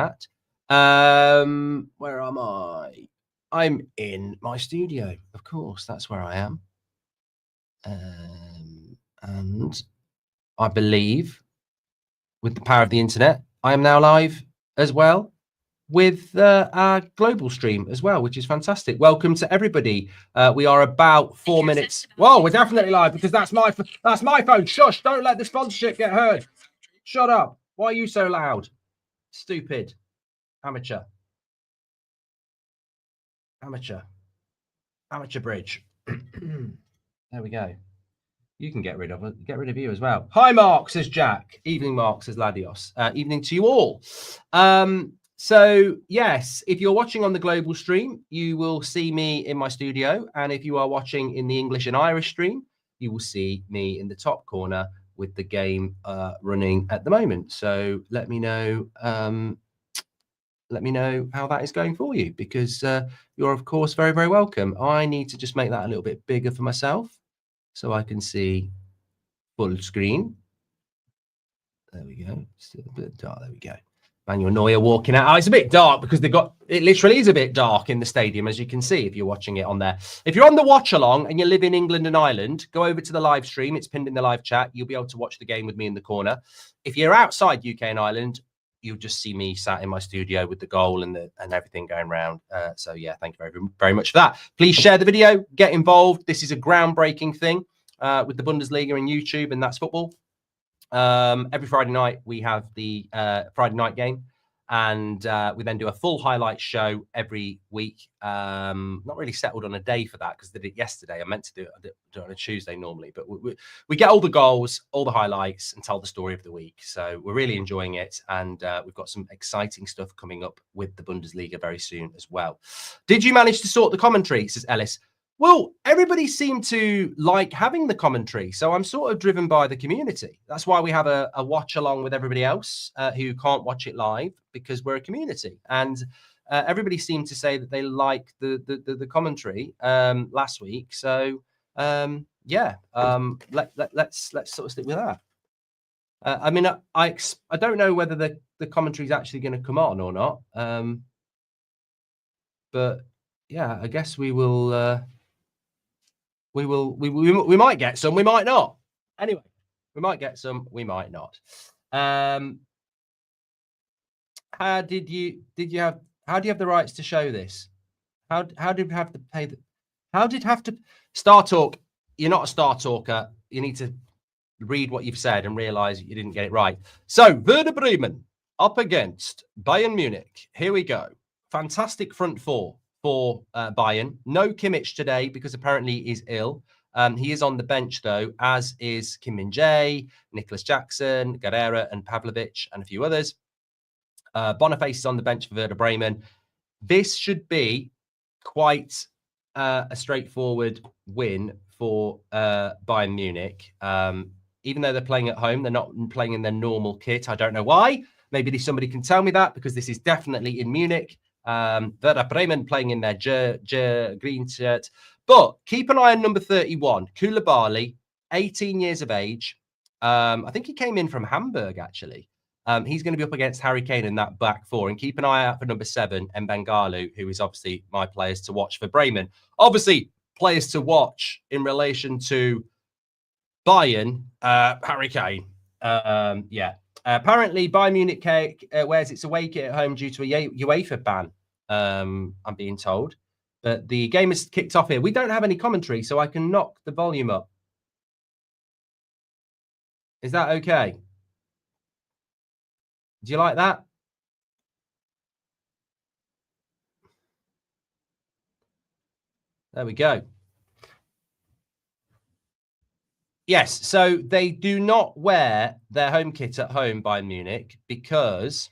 chat. Where am I? I'm in my studio, of course. That's where I am. And I believe, with the power of the internet, I am now live as well with our global stream as well, which is fantastic. Welcome to everybody. We are about 4 minutes. Whoa, we're definitely live because that's my phone. Shush! Don't let the sponsorship get heard. Shut up! Why are you so loud? Stupid amateur. Amateur bridge. There we go. You can get rid of it. Get rid of you as well. Hi, Mark, says Jack. Evening, Mark, says Ladios. Evening to you all. So, yes, if you're watching on the global stream, you will see me in my studio. And if you are watching in the English and Irish stream, you will see me in the top corner with the game running at the moment. So let me know how that is going for you, because you're, of course, very, very welcome. I need to just make that a little bit bigger for myself so I can see full screen. There we go. Still a bit dark. There we go. Manuel Neuer walking out. Oh, it's a bit dark because it literally is a bit dark in the stadium, as you can see if you're watching it on there. If you're on the watch along and you live in England and Ireland, go over to the live stream. It's pinned in the live chat. You'll be able to watch the game with me in the corner. If you're outside UK and Ireland, you'll just see me sat in my studio with the goal and everything going around. So yeah, thank you very, very much for that. Please share the video, get involved. This is a groundbreaking thing with the Bundesliga and YouTube, and that's football. Every Friday night we have the Friday night game, and we then do a full highlights show every week. Not really settled on a day for that because I did it yesterday. I meant to do it on a Tuesday normally, but we get all the goals, all the highlights, and tell the story of the week. So we're really enjoying it, and we've got some exciting stuff coming up with the Bundesliga very soon as well. Did you manage to sort the commentary, says Ellis? Well, everybody seemed to like having the commentary, so I'm sort of driven by the community. That's why we have a watch along with everybody else who can't watch it live, because we're a community. And everybody seemed to say that they like the commentary last week. So yeah, let's sort of stick with that. I mean, I don't know whether the commentary is actually going to come on or not, but yeah, I guess we will. We might get some, we might not. Anyway, we might get some, we might not. How do you have the rights to show this? How did you have to pay Star Talk? You're not a Star Talker. You need to read what you've said and realize you didn't get it right. So Werder Bremen up against Bayern Munich. Here we go. Fantastic front four for Bayern. No Kimmich today because apparently he's ill. He is on the bench though, as is Kim Min-jae, Nicholas Jackson, Guerrera and Pavlovic and a few others. Boniface is on the bench for Werder Bremen. This should be quite a straightforward win for Bayern Munich. Even though they're playing at home, they're not playing in their normal kit. I don't know why. Maybe somebody can tell me that, because this is definitely in Munich. Werder Bremen playing in their green shirt. But keep an eye on number 31, Koulibaly, 18 years of age. I think he came in from Hamburg, actually. He's going to be up against Harry Kane in that back four. And keep an eye out for number 7, Mbengalu, who is obviously my players to watch for Bremen. Obviously, players to watch in relation to Bayern, Harry Kane. Yeah. Apparently, Bayern Munich wears its away kit at home due to a UEFA ban, I'm being told. But the game is kicked off here. We don't have any commentary, so I can knock the volume up. Is that okay? Do you like that? There we go. Yes, so they do not wear their home kit at home, Bayern Munich, because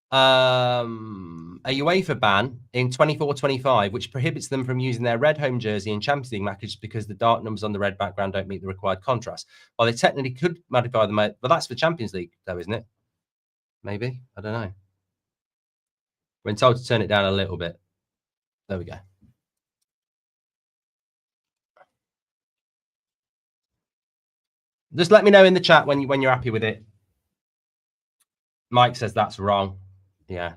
a UEFA ban in 24-25, which prohibits them from using their red home jersey in Champions League matches because the dark numbers on the red background don't meet the required contrast. Well, they technically could modify them, but that's for Champions League, though, isn't it? Maybe. I don't know. We're told to turn it down a little bit. There we go. Just let me know in the chat when you're happy with it. Mike says that's wrong. Yeah.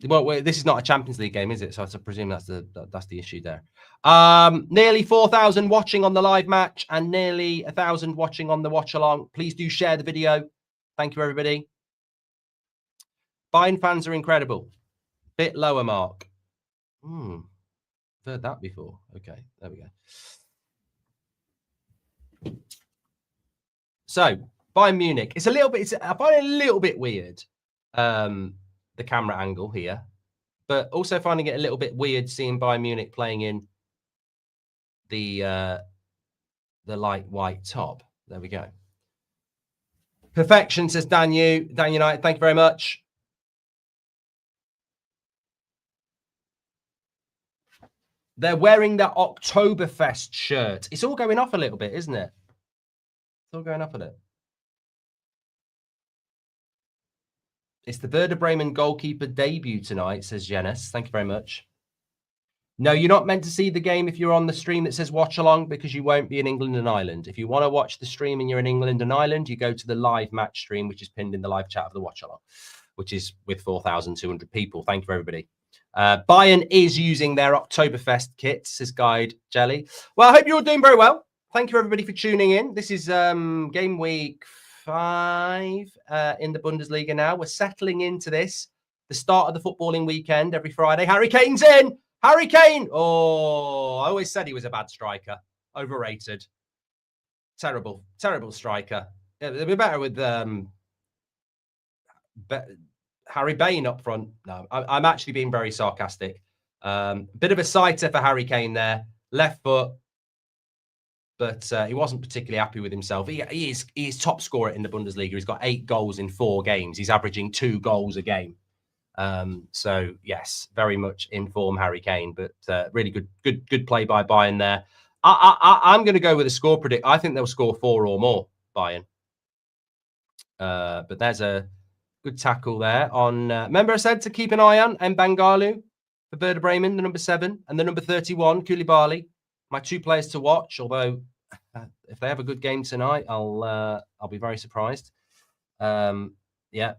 Well, this is not a Champions League game, is it? So I presume that's the issue there. Nearly 4,000 watching on the live match and nearly 1,000 watching on the watch along. Please do share the video. Thank you, everybody. Bayern fans are incredible. Bit lower, Mark. I've heard that before. Okay, there we go. So, Bayern Munich. It's a little bit. I find it a little bit weird. The camera angle here, but also finding it a little bit weird seeing Bayern Munich playing in the light white top. There we go. Perfection, says Dan United. Thank you very much. They're wearing that Oktoberfest shirt. It's all going off a little bit, isn't it? It's all going up a bit. It's the Werder Bremen goalkeeper debut tonight, says Jenis. Thank you very much. No, you're not meant to see the game if you're on the stream that says watch along, because you won't be in England and Ireland. If you want to watch the stream and you're in England and Ireland, you go to the live match stream, which is pinned in the live chat of the watch along, which is with 4,200 people. Thank you for everybody. Bayern is using their Oktoberfest kit, says Guide Jelly. Well, I hope you're all doing very well. Thank you, everybody, for tuning in. This is game week 5 in the Bundesliga now. We're settling into this, the start of the footballing weekend every Friday. Harry Kane's in. Harry Kane. Oh, I always said he was a bad striker. Overrated. Terrible striker. Yeah, they'd be better with Harry Bayern up front. No, I'm actually being very sarcastic. Bit of a sighter for Harry Kane there. Left foot. But he wasn't particularly happy with himself. He is top scorer in the Bundesliga. He's got 8 goals in 4 games. He's averaging 2 goals a game. So yes, very much in form, Harry Kane. But really good play by Bayern there. I'm going to go with a score predict. I think they'll score 4 or more, Bayern. But there's a good tackle there on. Remember I said to keep an eye on Mbangalu for Werder Bremen, the number 7, and the number 31, Koulibaly. My 2 players to watch, although if they have a good game tonight, I'll be very surprised. Yeah.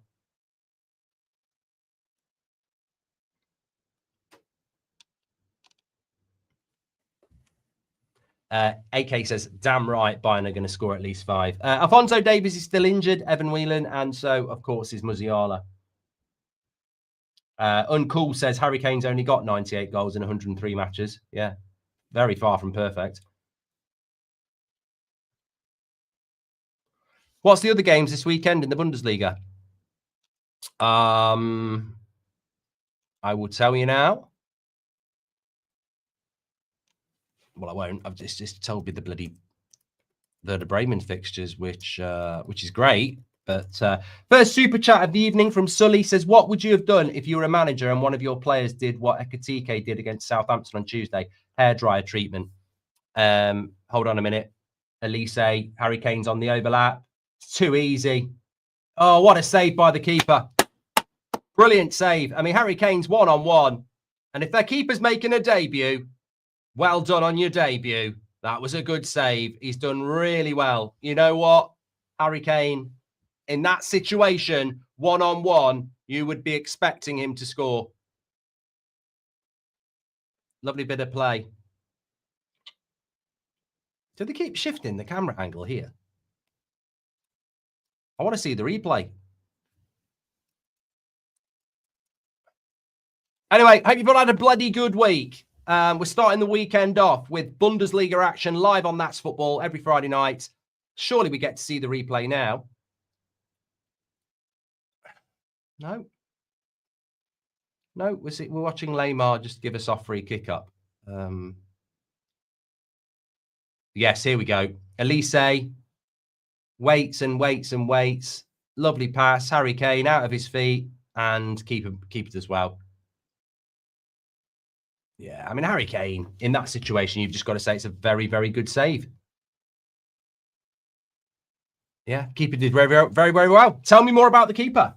AK says, damn right, Bayern are going to score at least 5. Alphonso Davies is still injured, Evan Whelan, and so, of course, is Musiala. Uncool says, Harry Kane's only got 98 goals in 103 matches. Yeah, very far from perfect. What's the other games this weekend in the Bundesliga? I will tell you now. Well, I won't. I've just told you the bloody Werder Bremen fixtures, which is great. But first super chat of the evening from Sully says, what would you have done if you were a manager and one of your players did what Ekitike did against Southampton on Tuesday? Hairdryer treatment. Hold on a minute. Elise, Harry Kane's on the overlap. It's too easy. Oh, what a save by the keeper. Brilliant save. I mean, Harry Kane's 1-on-1. And if their keeper's making a debut, well done on your debut. That was a good save. He's done really well. You know what, Harry Kane, in that situation, 1-on-1, you would be expecting him to score. Lovely bit of play. Do they keep shifting the camera angle here? I want to see the replay. Anyway, hope you've all had a bloody good week. We're starting the weekend off with Bundesliga action live on That's Football every Friday night. Surely we get to see the replay now. No. No, we're watching Lamar just give us off free kick up. Yes, here we go. Elise waits and waits and waits. Lovely pass. Harry Kane out of his feet and keep it as well. Yeah, I mean, Harry Kane, in that situation, you've just got to say it's a very, very good save. Yeah, keeper did very, very, very, very well. Tell me more about the keeper.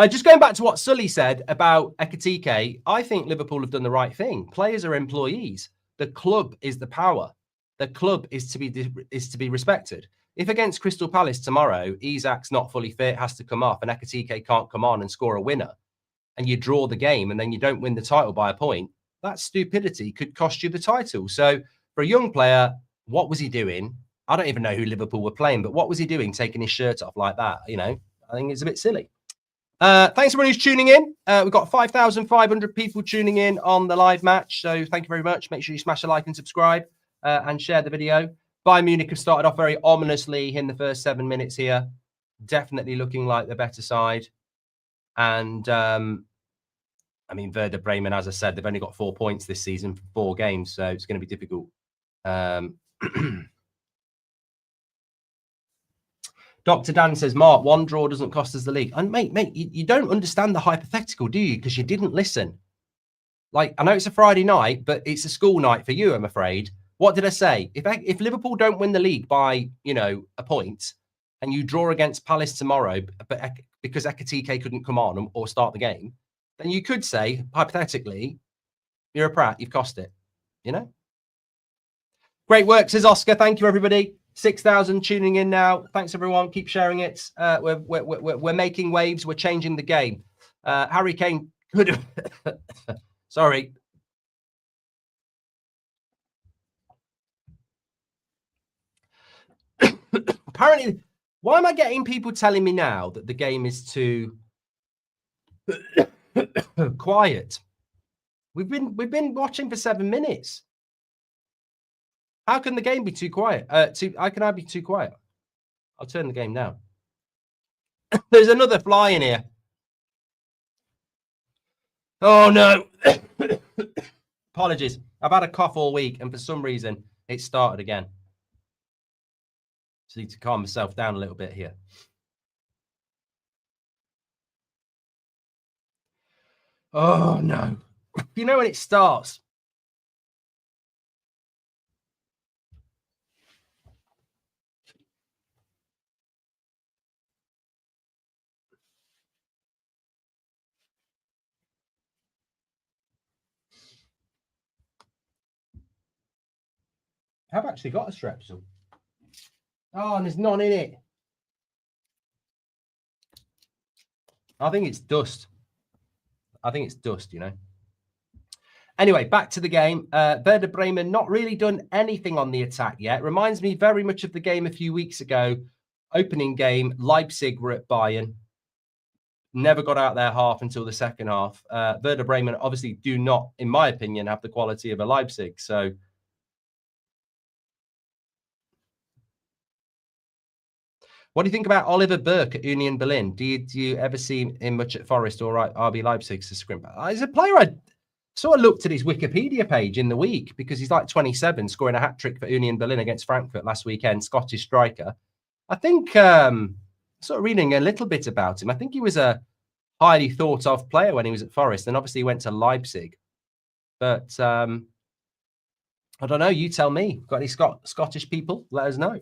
Just going back to what Sully said about Ekitike, I think Liverpool have done the right thing. Players are employees. The club is the power. The club is to be respected. if against Crystal Palace tomorrow, Isak's not fully fit, has to come off, and Ekitike can't come on and score a winner, and you draw the game and then you don't win the title by a point, that stupidity could cost you the title. So for a young player, what was he doing? I don't even know who Liverpool were playing, but what was he doing taking his shirt off like that? You know, I think it's a bit silly. Thanks everyone who's tuning in. We've got 5,500 people tuning in on the live match. So thank you very much. Make sure you smash a like and subscribe and share the video. Bayern Munich have started off very ominously in the first 7 minutes here. Definitely looking like the better side. And I mean, Werder Bremen, as I said, they've only got 4 points this season for 4 games. So it's going to be difficult. Dr. Dan says, Mark, 1 draw doesn't cost us the league. And mate, you don't understand the hypothetical, do you? Because you didn't listen. Like, I know it's a Friday night, but it's a school night for you, I'm afraid. What did I say? If Liverpool don't win the league by, you know, a point, and you draw against Palace tomorrow, but because Ekitike couldn't come on or start the game, then you could say, hypothetically, you're a prat, you've cost it, you know? Great work, says Oscar. Thank you, everybody. 6,000 tuning in now. Thanks, everyone. Keep sharing it. We're making waves. We're changing the game. Harry Kane could have... Sorry. Apparently, why am I getting people telling me now that the game is too quiet? We've been watching for 7 minutes. How can the game be too quiet? How can I be too quiet? I'll turn the game down. There's another fly in here. Oh, no. Apologies. I've had a cough all week, and for some reason, it started again. So I need to calm myself down a little bit here. Oh, no. You know when it starts? I've actually got a strepsil. Oh, and there's none in it. I think it's dust. I think it's dust, you know. Anyway, back to the game. Werder Bremen not really done anything on the attack yet. Reminds me very much of the game a few weeks ago. Opening game, Leipzig were at Bayern. Never got out their half until the second half. Werder Bremen obviously do not, in my opinion, have the quality of a Leipzig. So what do you think about Oliver Burke at Union Berlin? Do you ever see him much at Forest or RB Leipzig? He's a player I sort of looked at his Wikipedia page in the week because he's like 27, scoring a hat-trick for Union Berlin against Frankfurt last weekend, Scottish striker. I think, sort of reading a little bit about him, I think he was a highly thought-of player when he was at Forest, and obviously he went to Leipzig. But I don't know, you tell me. Got any Scottish people? Let us know.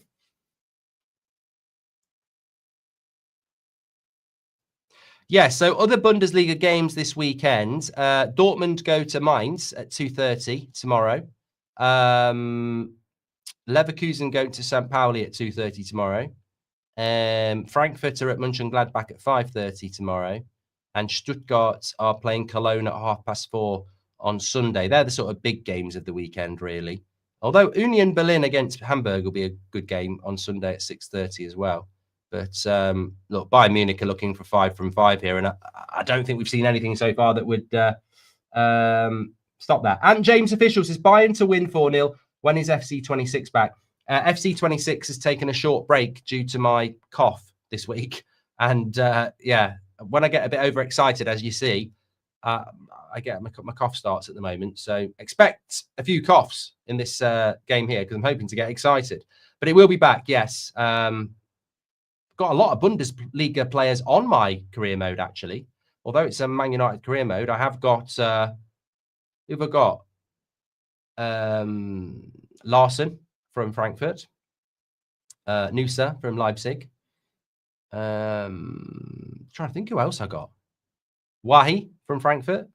Yeah, so other Bundesliga games this weekend. Dortmund go to Mainz at 2:30 tomorrow. Leverkusen go to St. Pauli at 2:30 tomorrow. Frankfurt are at Mönchengladbach at 5:30 tomorrow. And Stuttgart are playing Cologne at 4:30 on Sunday. They're the sort of big games of the weekend, really. Although Union Berlin against Hamburg will be a good game on Sunday at 6:30 as well. But look, Bayern Munich are looking for 5 from 5 here, and I don't think we've seen anything so far that would stop that. And James Official says Bayern to win 4-0. When is FC26 back? FC26 has taken a short break due to my cough this week. And yeah, when I get a bit overexcited, as you see, I get my cough starts at the moment. So expect a few coughs in this game here because I'm hoping to get excited. But it will be back, yes. Got a lot of Bundesliga players on my career mode, actually. Although it's a Man United career mode, I have got, who've I got? Larson from Frankfurt. Nusa from Leipzig. Trying to think who else I got. Wahi from Frankfurt.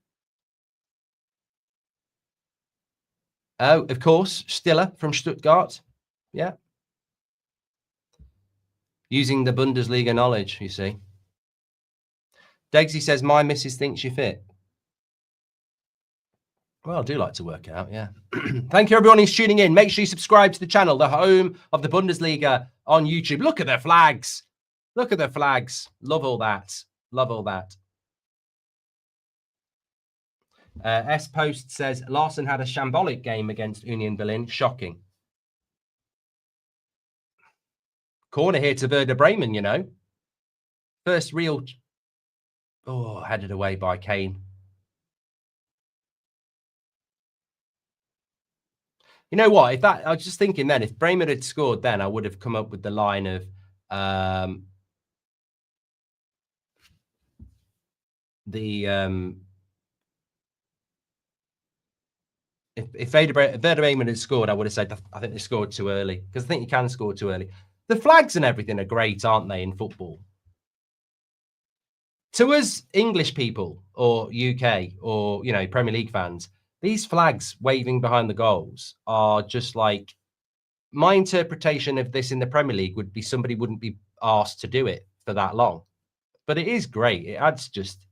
Oh, of course, Stiller from Stuttgart. Yeah. Using the Bundesliga knowledge, you see. Degsy says, my missus thinks you're fit. Well, I do like to work out, yeah. Thank you, everyone who's tuning in. Make sure you subscribe to the channel, the home of the Bundesliga on YouTube. Look at the flags. Look at the flags. Love all that. Love all that. S Post says, Larson had a shambolic game against Union Berlin. Shocking. Corner here to Werder Bremen, you know. First real... Oh, headed away by Kane. You know what? I was just thinking then, if Bremen had scored then, I would have come up with the line of if Werder Bremen had scored, I would have said I think they scored too early, because I think you can score too early. The flags and everything are great, aren't they, in football? To us English people or UK or, you know, Premier League fans, these flags waving behind the goals are just like, my interpretation of this in the Premier League would be somebody wouldn't be asked to do it for that long. But it is great. It adds just,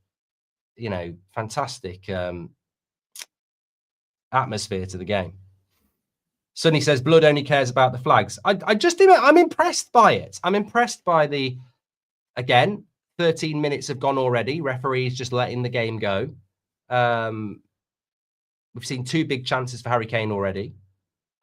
you know, fantastic atmosphere to the game. Sonny says, Blood only cares about the flags. I'm impressed by it. I'm impressed by the, again, 13 minutes have gone already. Referees just letting the game go. We've seen 2 big chances for Harry Kane already.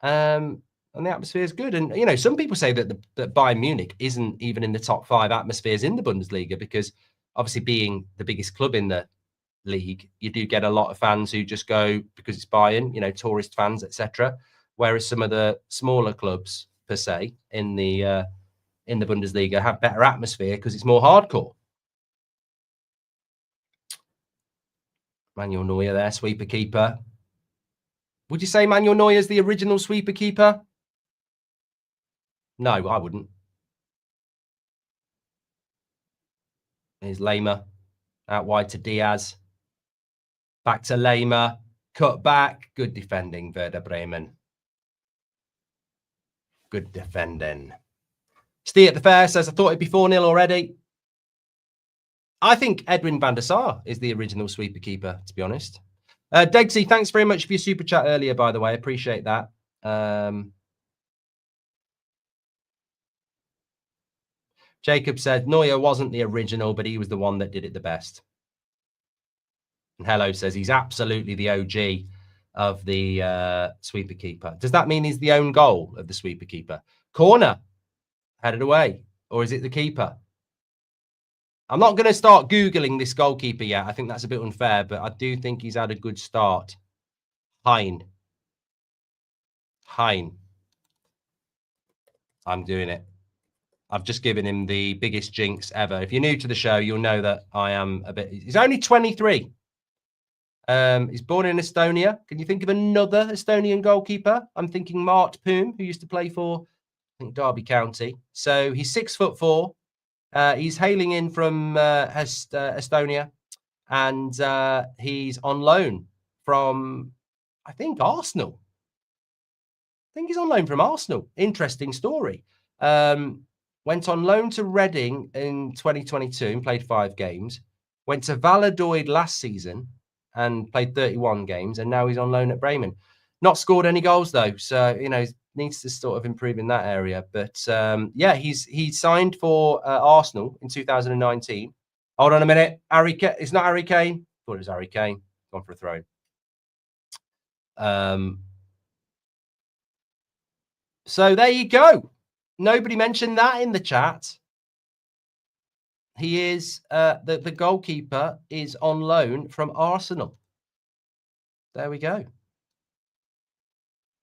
And the atmosphere is good. And, you know, some people say that that Bayern Munich isn't even in the top 5 atmospheres in the Bundesliga, because obviously being the biggest club in the league, you do get a lot of fans who just go because it's Bayern, you know, tourist fans, etc. Whereas some of the smaller clubs, per se, in the Bundesliga have better atmosphere because it's more hardcore. Manuel Neuer there, sweeper keeper. Would you say Manuel Neuer is the original sweeper keeper? No, I wouldn't. Here's Lema out wide to Diaz. Back to Lema. Cut back. Good defending, Werder Bremen. Good defending. Steve at the Fair says, I thought it'd be 4-0 already. I think Edwin van der Sar is the original sweeper keeper, to be honest. Degsy, thanks very much for your super chat earlier, by the way. I appreciate that. Jacob said, Neuer wasn't the original, but he was the one that did it the best. And Hello says, he's absolutely the OG of the sweeper keeper. Does that mean he's the own goal of the sweeper keeper? Corner, headed away. Or is it the keeper? I'm not going to start Googling this goalkeeper yet. I think that's a bit unfair, but I do think he's had a good start. Hein. I'm doing it. I've just given him the biggest jinx ever. If you're new to the show, you'll know that I am a bit... He's only 23. He's born in Estonia. Can you think of another Estonian goalkeeper? I'm thinking Mart Poom, who used to play for, I think, Derby County. So he's 6'4". He's hailing in from Estonia, and he's on loan from, I think, Arsenal. I think he's on loan from Arsenal. Interesting story. Went on loan to Reading in 2022 and played 5 games. Went to Valladolid last season and played 31 games, and now he's on loan at Bremen. Not scored any goals, though, so, you know, needs to sort of improve in that area. But, yeah, he signed for Arsenal in 2019. Hold on a minute. It's not Harry Kane. Thought it was Harry Kane. Gone for a throw. So there you go. Nobody mentioned that in the chat. He is, the goalkeeper is on loan from Arsenal. There we go.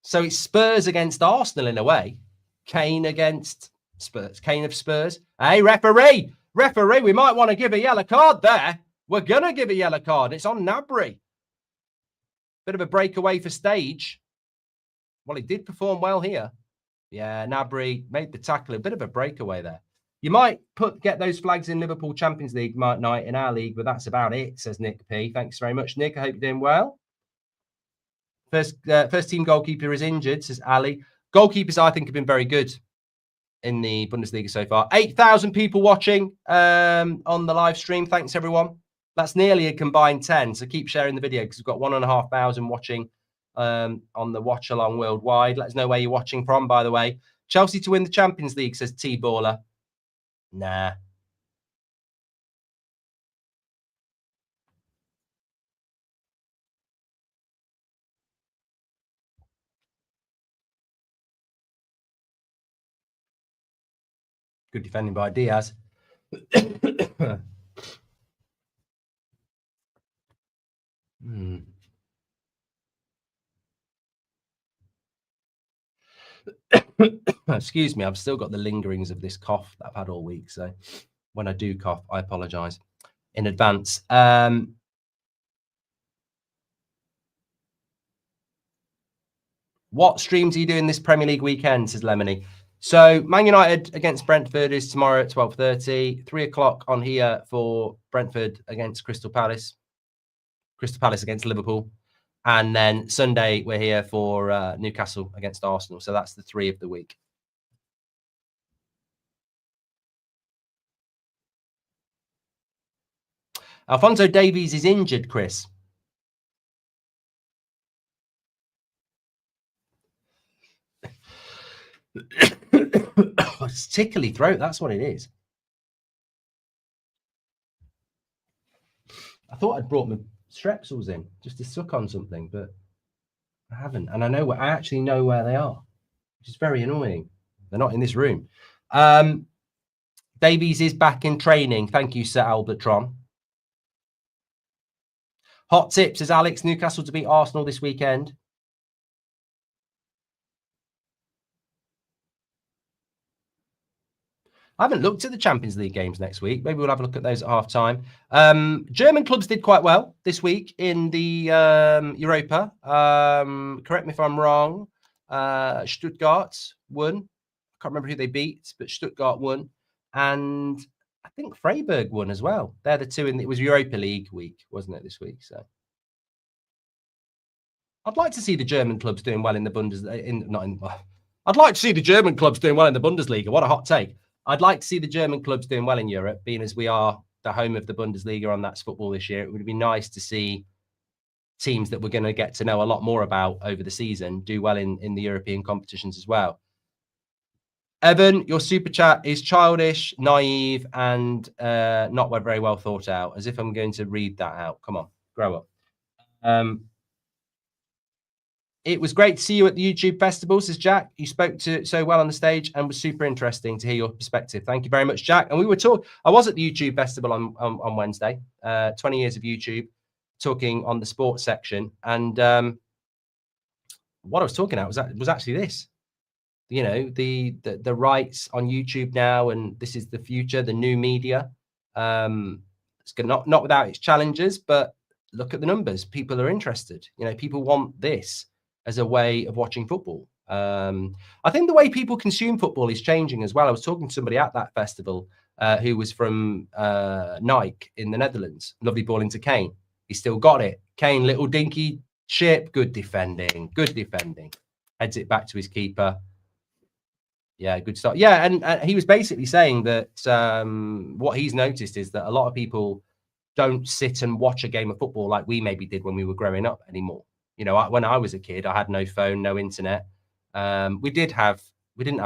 So it's Spurs against Arsenal in a way. Kane against Spurs. Kane of Spurs. Hey, referee! Referee, we might want to give a yellow card there. We're going to give a yellow card. It's on Gnabry. Bit of a breakaway for Stage. Well, he did perform well here. Yeah, Gnabry made the tackle. A bit of a breakaway there. You might get those flags in Liverpool Champions League night in our league, but that's about it, says Nick P. Thanks very much, Nick. I hope you're doing well. First team goalkeeper is injured, says Ali. Goalkeepers, I think, have been very good in the Bundesliga so far. 8,000 people watching on the live stream. Thanks, everyone. That's nearly a combined 10. So keep sharing the video because we've got 1,500 watching on the Watchalong worldwide. Let us know where you're watching from, by the way. Chelsea to win the Champions League, says T-Baller. Nah. Good defending by Diaz. Excuse me, I've still got the lingerings of this cough that I've had all week. So when I do cough, I apologise in advance. What streams are you doing this Premier League weekend, says Lemony? So Man United against Brentford is tomorrow at 12:30. 3 o'clock on here for Brentford against Crystal Palace. Crystal Palace against Liverpool. And then Sunday, we're here for Newcastle against Arsenal. So that's the 3 of the week. Alphonso Davies is injured, Chris. It's tickly throat. That's what it is. I thought I'd brought my strepsils in just to suck on something, but I haven't. And I actually know where they are, which is very annoying. They're not in this room. Davies is back in training. Thank you, Sir Albertron. Hot tips, says Alex. Newcastle to beat Arsenal this weekend. I haven't looked at the Champions League games next week. Maybe we'll have a look at those at half time. German clubs did quite well this week in the Europa. Correct me if I'm wrong. Stuttgart won. I can't remember who they beat, but Stuttgart won. And I think Freiburg won as well. They're the two it was Europa League week, wasn't it, this week? So I'd like to see the German clubs doing well in the Bundesliga. I'd like to see the German clubs doing well in the Bundesliga. What a hot take. I'd like to see the German clubs doing well in Europe, being as we are the home of the Bundesliga on That's Football this year. It would be nice to see teams that we're going to get to know a lot more about over the season do well in the European competitions as well. Evan, your super chat is childish, naive, and not very well thought out, as if I'm going to read that out. Come on, grow up. It was great to see you at the YouTube festival, says Jack. You spoke to so well on the stage and was super interesting to hear your perspective. Thank you very much, Jack. And we were talking, I was at the YouTube festival on Wednesday, 20 years of YouTube, talking on the sports section. And what I was talking about was actually this. You know, the rights on YouTube now, and this is the future, the new media. It's not without its challenges, but look at the numbers. People are interested. You know, people want this as a way of watching football. I think the way people consume football is changing as well. I was talking to somebody at that festival who was from Nike in the Netherlands. Lovely ball into Kane. He still got it. Kane, little dinky chip. Good defending. Good defending. Heads it back to his keeper. Yeah, good start. Yeah, and he was basically saying that what he's noticed is that a lot of people don't sit and watch a game of football like we maybe did when we were growing up anymore. You know, when I was a kid, I had no phone, no internet. We didn't have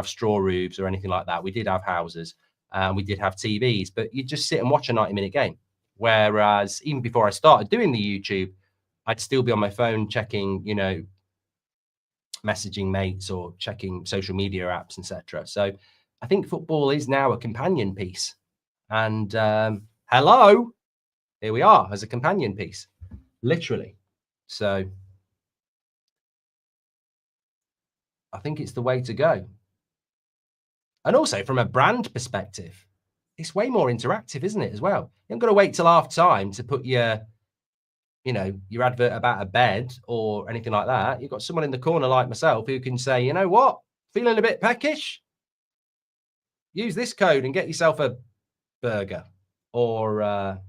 straw roofs or anything like that. We did have houses, and we did have TVs, but you just sit and watch a 90-minute game. Whereas even before I started doing the YouTube, I'd still be on my phone checking, you know, messaging mates or checking social media apps, etc. So I think football is now a companion piece. And hello, here we are as a companion piece, literally. So I think it's the way to go. And also from a brand perspective, it's way more interactive, isn't it, as well? You haven't got to wait till half time to put your advert about a bed or anything like that. You've got someone in the corner like myself who can say, you know what, feeling a bit peckish? Use this code and get yourself a burger. Or,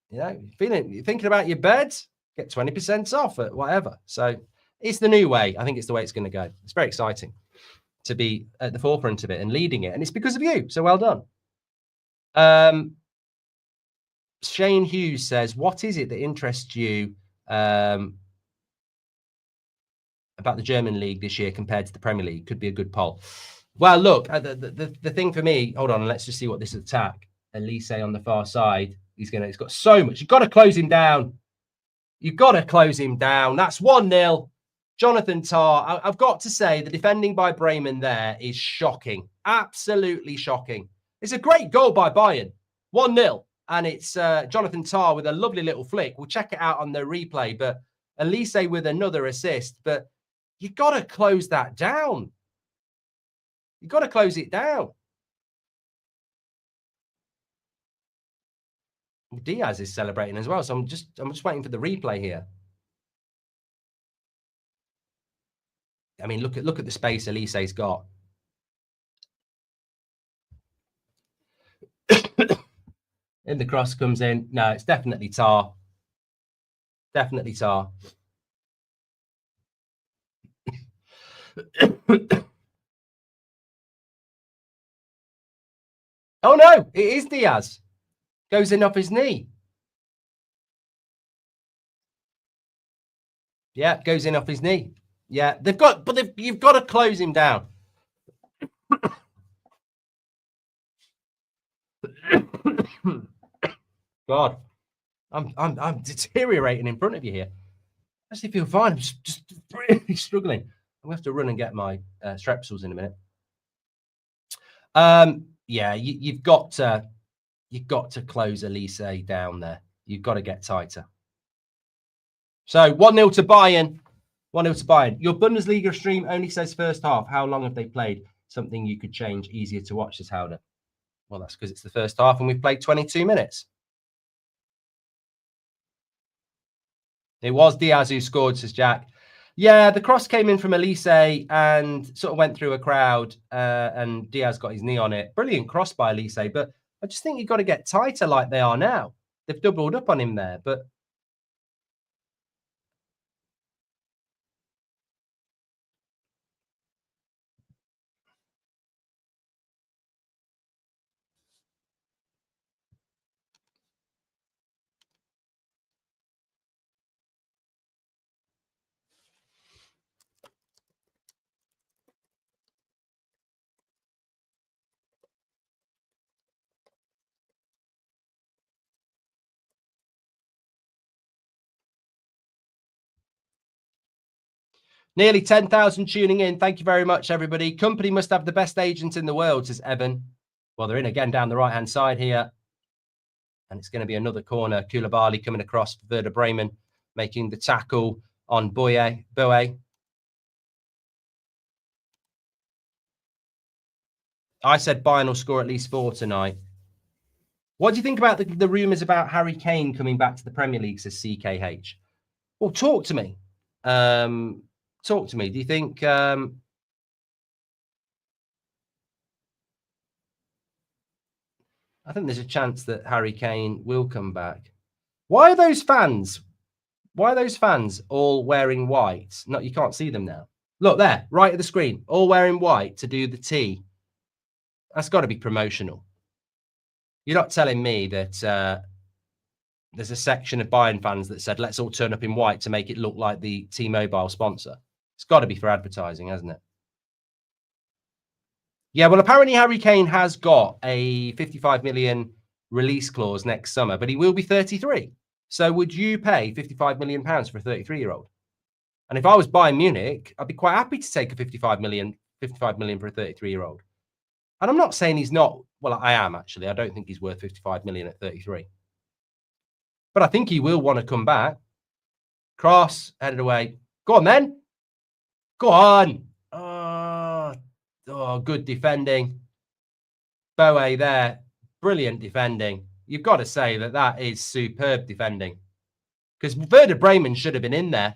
thinking about your bed, get 20% off at whatever. So it's the new way. I think it's the way it's going to go. It's very exciting. to be at the forefront of it and leading it. And it's because of you. So well done. Shane Hughes says, what is it that interests you about the German league this year compared to the Premier League? Could be a good poll. Well, look, the thing for me, hold on, let's just see what this attack. Elise on the far side. He's got so much. You've got to close him down. You've got to close him down. That's 1-0. Jonathan Tah. I've got to say, the defending by Bremen there is shocking. Absolutely shocking. It's a great goal by Bayern. 1-0. And it's Jonathan Tah with a lovely little flick. We'll check it out on the replay. But Elise with another assist. But you've got to close that down. You've got to close it down. Diaz is celebrating as well. So I'm just waiting for the replay here. I mean, look at the space Elise's got. And the cross comes in. No, it's definitely Tah. Definitely Tah. Oh no, it is Diaz. Goes in off his knee. Yeah, goes in off his knee. Yeah, you've got to close him down. God, I'm deteriorating in front of you here. I actually feel fine. I'm just really struggling. I'm gonna have to run and get my strepsils in a minute. Yeah, you've got to close Elise down there. You've got to get tighter. So 1-0 to Bayern. 1-0 to Bayern. Your Bundesliga stream only says first half. How long have they played? Something you could change. Easier to watch, says Howder. Well, that's because it's the first half and we've played 22 minutes. It was Diaz who scored, says Jack. Yeah, the cross came in from Elise and sort of went through a crowd and Diaz got his knee on it. Brilliant cross by Elise, but I just think you've got to get tighter like they are now. They've doubled up on him there, but nearly 10,000 tuning in. Thank you very much, everybody. Company must have the best agent in the world, says Evan. Well, they're in again down the right-hand side here. And it's going to be another corner. Koulibaly coming across for Werder Bremen, making the tackle on Boe. I said Bayern will score at least 4 tonight. What do you think about the rumours about Harry Kane coming back to the Premier League, says CKH? Well, talk to me. Talk to me. Do you think... I think there's a chance that Harry Kane will come back. Why are those fans all wearing white? No, you can't see them now. Look there, right at the screen, all wearing white to do the T. That's got to be promotional. You're not telling me that there's a section of Bayern fans that said, let's all turn up in white to make it look like the T-Mobile sponsor. It's got to be for advertising, hasn't it? Yeah, well, apparently Harry Kane has got a 55 million release clause next summer, but he will be 33. So would you pay 55 million pounds for a 33-year-old? And if I was Bayern Munich, I'd be quite happy to take a 55 million for a 33-year-old. And I'm not saying he's not. Well, I am, actually. I don't think he's worth 55 million at 33. But I think he will want to come back. Cross, headed away. Go on, then. Go on. Oh, good defending. Boe there. Brilliant defending. You've got to say that is superb defending. Because Werder Bremen should have been in there.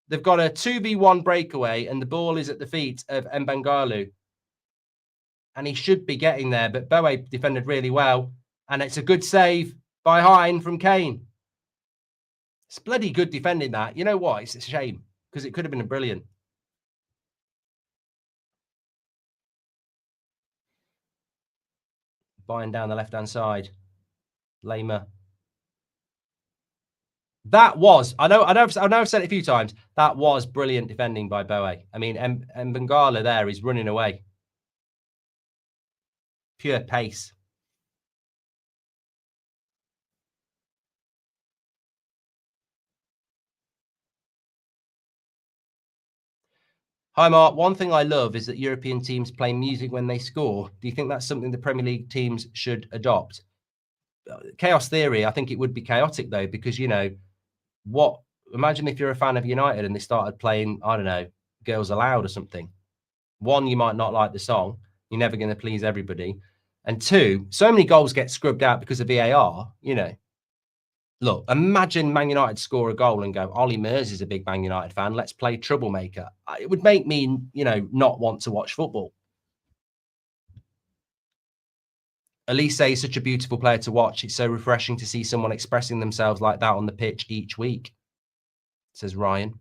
They've got a 2v1 breakaway and the ball is at the feet of Mbangalu. And he should be getting there, but Boe defended really well. And it's a good save by Hein from Kane. It's bloody good defending that. You know what? It's a shame because it could have been brilliant. Bayern down the left-hand side. Lamer. That was, I know I've said it a few times, that was brilliant defending by Boe. I mean, Bengala there is running away. Pure pace. Hi, Mark. One thing I love is that European teams play music when they score. Do you think that's something the Premier League teams should adopt? Chaos theory, I think it would be chaotic, though, because, you know, imagine if you're a fan of United and they started playing, I don't know, Girls Aloud or something. One, you might not like the song. You're never going to please everybody. And two, so many goals get scrubbed out because of VAR, you know. Look, imagine Man United score a goal and go, Ollie Mers is a big Man United fan. Let's play Troublemaker. It would make me, you know, not want to watch football. Elise is such a beautiful player to watch. It's so refreshing to see someone expressing themselves like that on the pitch each week, says Ryan.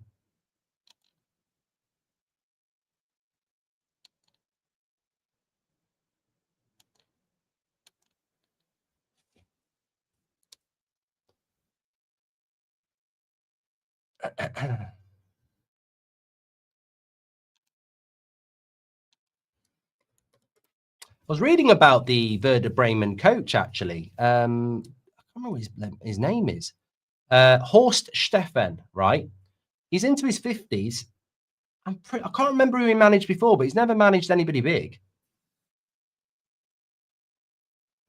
I was reading about the Werder Bremen coach, actually. I can't remember what his name is. Horst Steffen, right? He's into his 50s. I can't remember who he managed before, but he's never managed anybody big.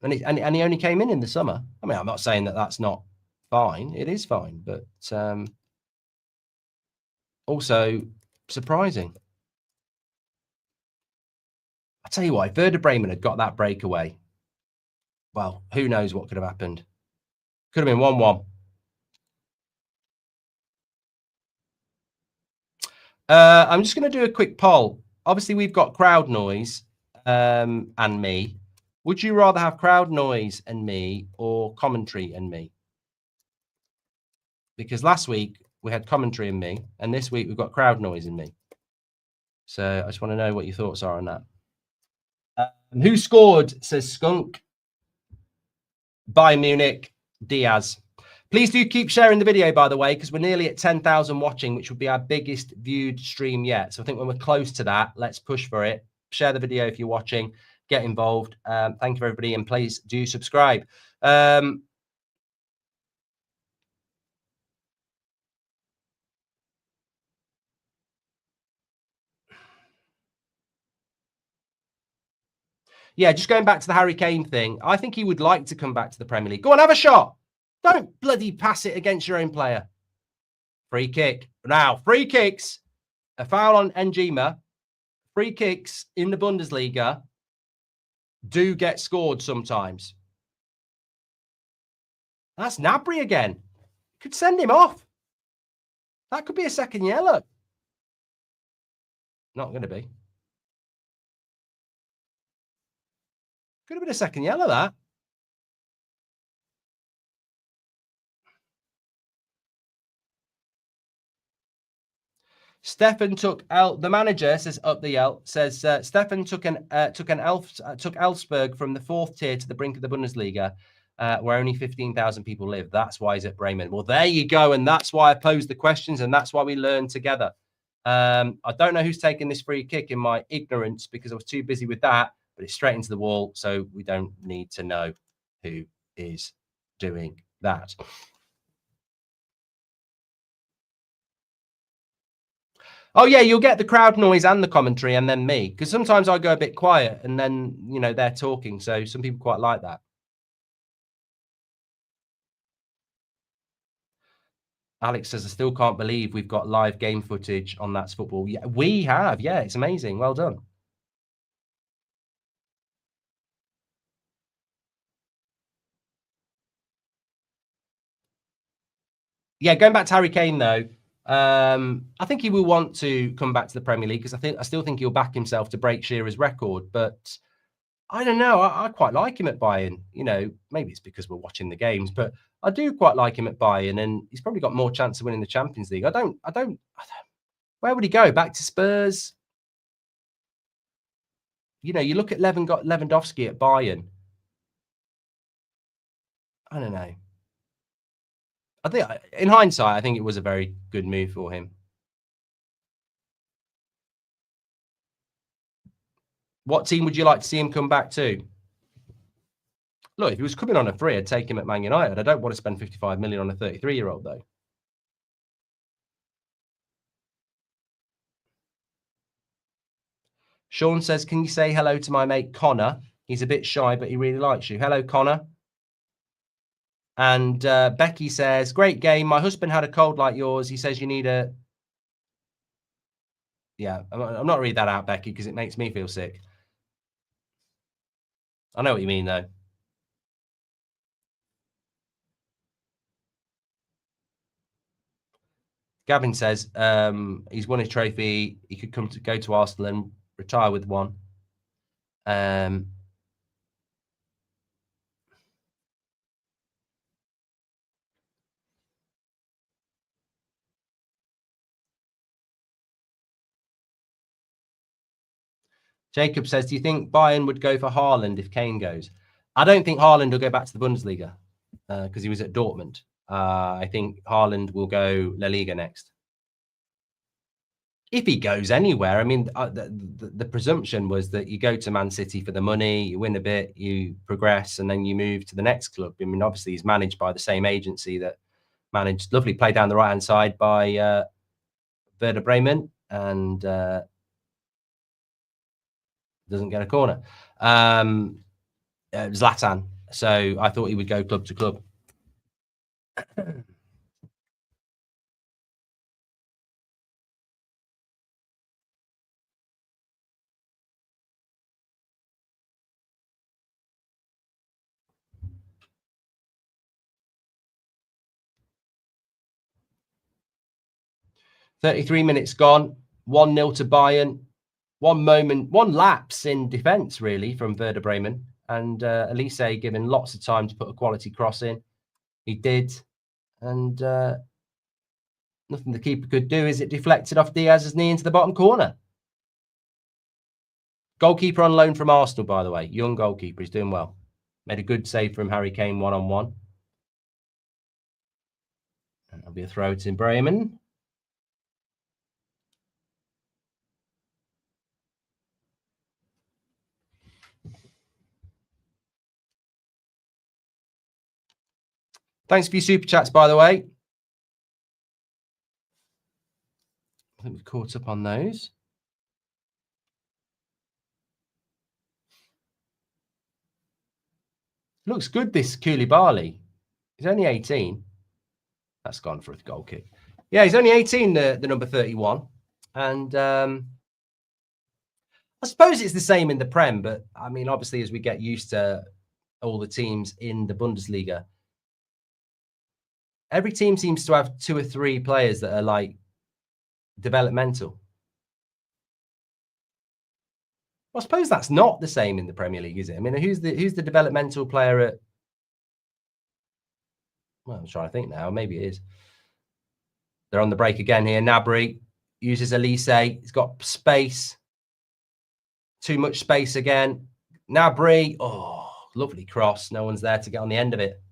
And he only came in the summer. I mean, I'm not saying that that's not fine. It is fine, but also surprising. I tell you what, if Werder Bremen had got that breakaway, well, who knows what could have happened. Could have been 1-1. I'm just going to do a quick poll. Obviously, we've got crowd noise and me. Would you rather have crowd noise and me or commentary and me? Because last week we had commentary and me, and this week we've got crowd noise and me. So I just want to know what your thoughts are on that. Who scored, says Skunk. Bayern Munich, Diaz. Please do keep sharing the video, by the way, because we're nearly at 10,000 watching, which would be our biggest viewed stream yet. So I think when we're close to that, let's push for it. Share the video if you're watching. Get involved. Thank you, everybody, and please do subscribe. Yeah, just going back to the Harry Kane thing, I think he would like to come back to the Premier League. Go on, have a shot. Don't bloody pass it against your own player. Free kick. Now, free kicks. A foul on Njima. Free kicks in the Bundesliga do get scored sometimes. That's Gnabry again. Could send him off. That could be a second yellow. Not going to be. Could have been a second yellow, that. Stefan took the manager says up the L says Stefan took Elfsberg from the 4th tier to the brink of the Bundesliga, where only 15,000 people live. That's why he's at Bremen. Well, there you go, and that's why I posed the questions, and that's why we learned together. I don't know who's taking this free kick in my ignorance because I was too busy with that, but it's straight into the wall, so we don't need to know who is doing that. Oh, yeah, you'll get the crowd noise and the commentary and then me. Because sometimes I go a bit quiet and then, you know, they're talking. So some people quite like that. Alex says, I still can't believe we've got live game footage on That's Football. Yeah, we have. Yeah, it's amazing. Well done. Yeah, going back to Harry Kane, though, I think he will want to come back to the Premier League because I still think he'll back himself to break Shearer's record. But I don't know. I quite like him at Bayern. You know, maybe it's because we're watching the games, but I do quite like him at Bayern, and he's probably got more chance of winning the Champions League. I don't. Where would he go? Back to Spurs? You know, you look at Lewandowski at Bayern. I don't know. I think, in hindsight, I think it was a very good move for him. What team would you like to see him come back to? Look, if he was coming on a free, I'd take him at Man United. I don't want to spend 55 million on a 33-year-old, though. Sean says, can you say hello to my mate Connor? He's a bit shy, but he really likes you. Hello, Connor. And Becky says, great game. My husband had a cold like yours. He says you need a... Yeah, I'm not read that out, Becky, because it makes me feel sick. I know what you mean, though. Gavin says he's won his trophy. He could go to Arsenal and retire with one. Jacob says, do you think Bayern would go for Haaland if Kane goes? I don't think Haaland will go back to the Bundesliga because he was at Dortmund. I think Haaland will go La Liga next. If he goes anywhere, I mean, the presumption was that you go to Man City for the money, you win a bit, you progress, and then you move to the next club. I mean, obviously, he's managed by the same agency that managed lovely play down the right-hand side by Werder Bremen, and doesn't get a corner. Zlatan. So I thought he would go club to club. "33 minutes gone, 1-0 to Bayern. One lapse in defence, really, from Werder Bremen. And Elise given lots of time to put a quality cross in. He did. And nothing the keeper could do is it deflected off Diaz's knee into the bottom corner. Goalkeeper on loan from Arsenal, by the way. Young goalkeeper. He's doing well. Made a good save from Harry Kane one-on-one. And that'll be a throw to Bremen. Thanks for your super chats, by the way. I think we've caught up on those. Looks good, this Koulibaly. He's only 18. That's gone for a goal kick. Yeah, he's only 18, the number 31. And I suppose it's the same in the Prem, but I mean, obviously, as we get used to all the teams in the Bundesliga, every team seems to have 2 or 3 players that are like developmental. Well, I suppose that's not the same in the Premier League, is it? I mean, who's the developmental player at... Well, I'm trying to think now. Maybe it is. They're on the break again here. Gnabry uses Elise. He's got space. Too much space again. Gnabry. Oh, lovely cross. No one's there to get on the end of it.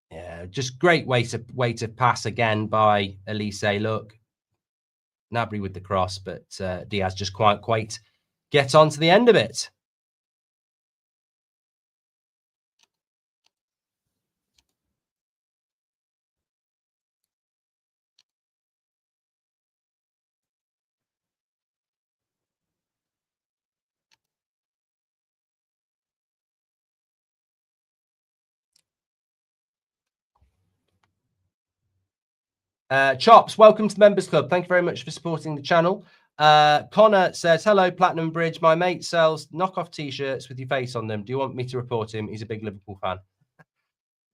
Yeah, just great way to pass again by Elise. Look, Gnabry with the cross, but Diaz just quite get on to the end of it. Chops, welcome to the Members Club. Thank you very much for supporting the channel. Connor says, hello, Platinum Bridge. My mate sells knockoff T-shirts with your face on them. Do you want me to report him? He's a big Liverpool fan.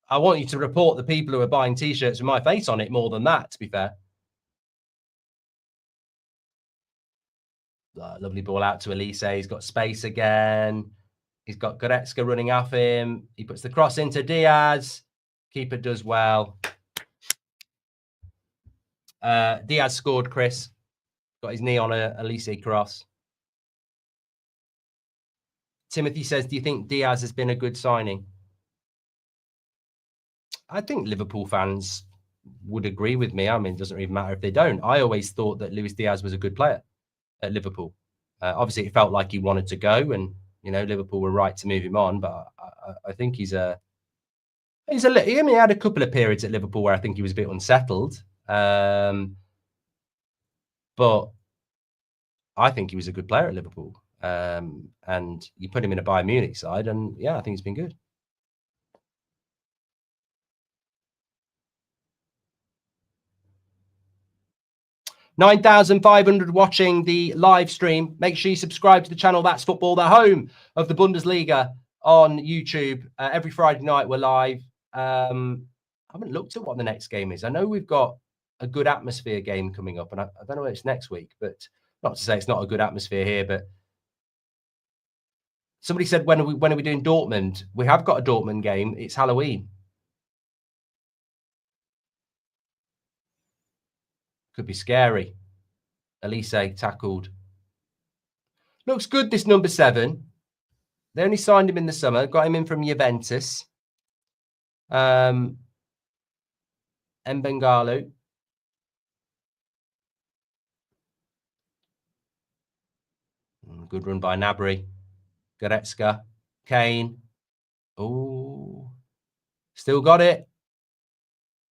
I want you to report the people who are buying T-shirts with my face on it more than that, to be fair. Lovely ball out to Elise. He's got space again. He's got Goretzka running off him. He puts the cross into Diaz. Keeper does well. Diaz scored, Chris. Got his knee on a Elise cross. Timothy says, do you think Diaz has been a good signing? I think Liverpool fans would agree with me. I mean, it doesn't even matter if they don't. I always thought that Luis Diaz was a good player at Liverpool. Obviously, it felt like he wanted to go, and Liverpool were right to move him on. But I think he's a. I mean, he had a couple of periods at Liverpool where I think he was a bit unsettled, but I think he was a good player at Liverpool. And you put him in a Bayern Munich side, and yeah, I think he's been good. $9,500 watching the live stream. Make sure you subscribe to the channel. That's Football, the home of the Bundesliga on YouTube. Every Friday night we're live. I haven't looked at what the next game is. I know we've got a good atmosphere game coming up, and I don't know if it's next week, but not to say it's not a good atmosphere here, but somebody said, when are we doing Dortmund? We have got a Dortmund game. It's Halloween. Could be scary. Elise tackled. Looks good, this number 7. They only signed him in the summer. Got him in from Juventus. Mbengalu. Good run by Gnabry. Goretzka. Kane. Oh. Still got it.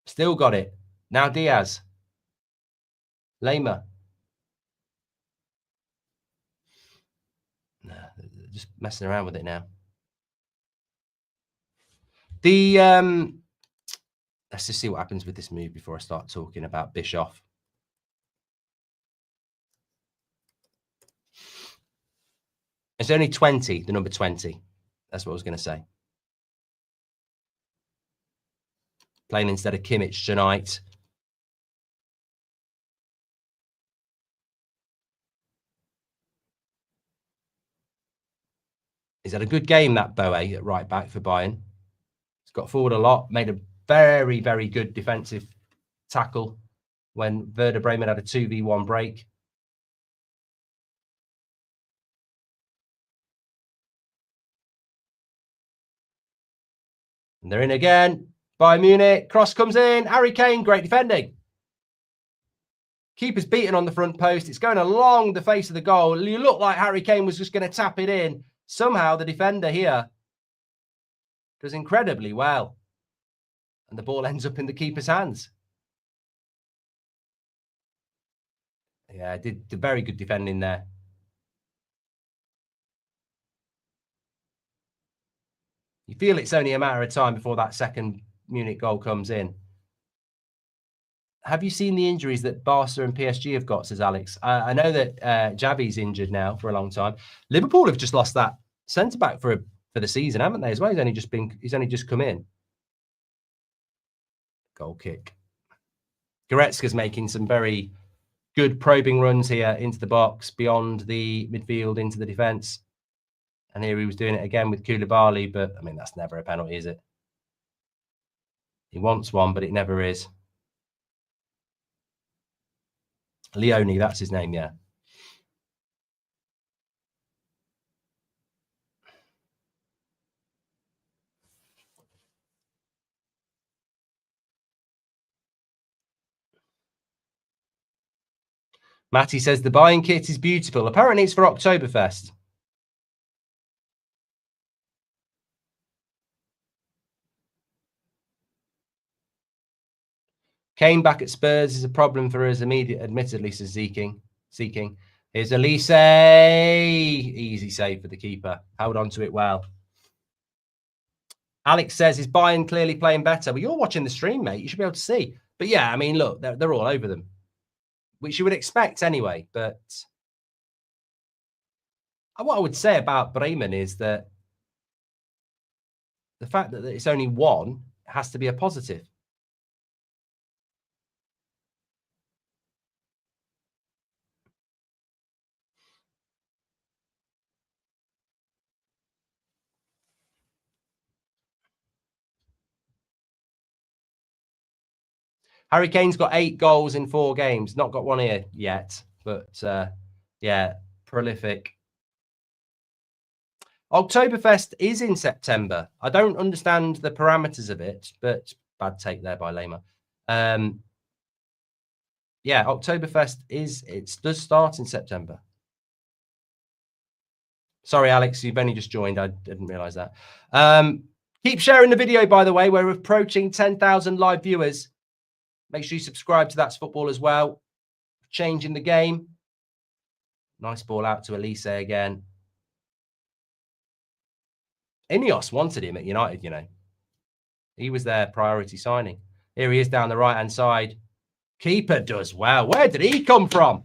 Still got it. Now Diaz. Lema. Nah, they're just messing around with it now. Let's just see what happens with this move before I start talking about Bischoff. It's only 20, the number 20. That's what I was going to say. Playing instead of Kimmich tonight. He's had a good game, that Boe, at right back for Bayern. He's got forward a lot, made a very, very good defensive tackle when Werder Bremen had a 2v1 break. And they're in again. Bayern Munich. Cross comes in. Harry Kane, great defending. Keeper's beaten on the front post. It's going along the face of the goal. You look like Harry Kane was just going to tap it in. Somehow the defender here does incredibly well. And the ball ends up in the keeper's hands. Yeah, did very good defending there. You feel it's only a matter of time before that second Munich goal comes in. Have you seen the injuries that Barca and PSG have got, says Alex? I know that Xavi's injured now for a long time. Liverpool have just lost that centre-back for the season, haven't they, as well? He's only just come in. Goal kick. Goretzka's making some very good probing runs here into the box, beyond the midfield, into the defence. And here he was doing it again with Koulibaly, but, I mean, that's never a penalty, is it? He wants one, but it never is. Leone, that's his name, yeah. Matty says the Bayern kit is beautiful. Apparently it's for Oktoberfest. Kane back at Spurs is a problem for us admittedly, says Seeking. Here's Elise. Easy save for the keeper. Held on to it well. Alex says, is Bayern clearly playing better? Well, you're watching the stream, mate. You should be able to see. But yeah, I mean, look, they're all over them, which you would expect anyway. But what I would say about Bremen is that the fact that it's only one has to be a positive. Harry Kane's got 8 goals in 4 games. Not got one here yet. But yeah, prolific. Oktoberfest is in September. I don't understand the parameters of it, but bad take there by Lema. Yeah, Oktoberfest does start in September. Sorry, Alex, you've only just joined. I didn't realize that. Keep sharing the video, by the way. We're approaching 10,000 live viewers. Make sure you subscribe to That's Football as well. Changing the game. Nice ball out to Elise again. Ineos wanted him at United, you know. He was their priority signing. Here he is down the right-hand side. Keeper does well. Where did he come from?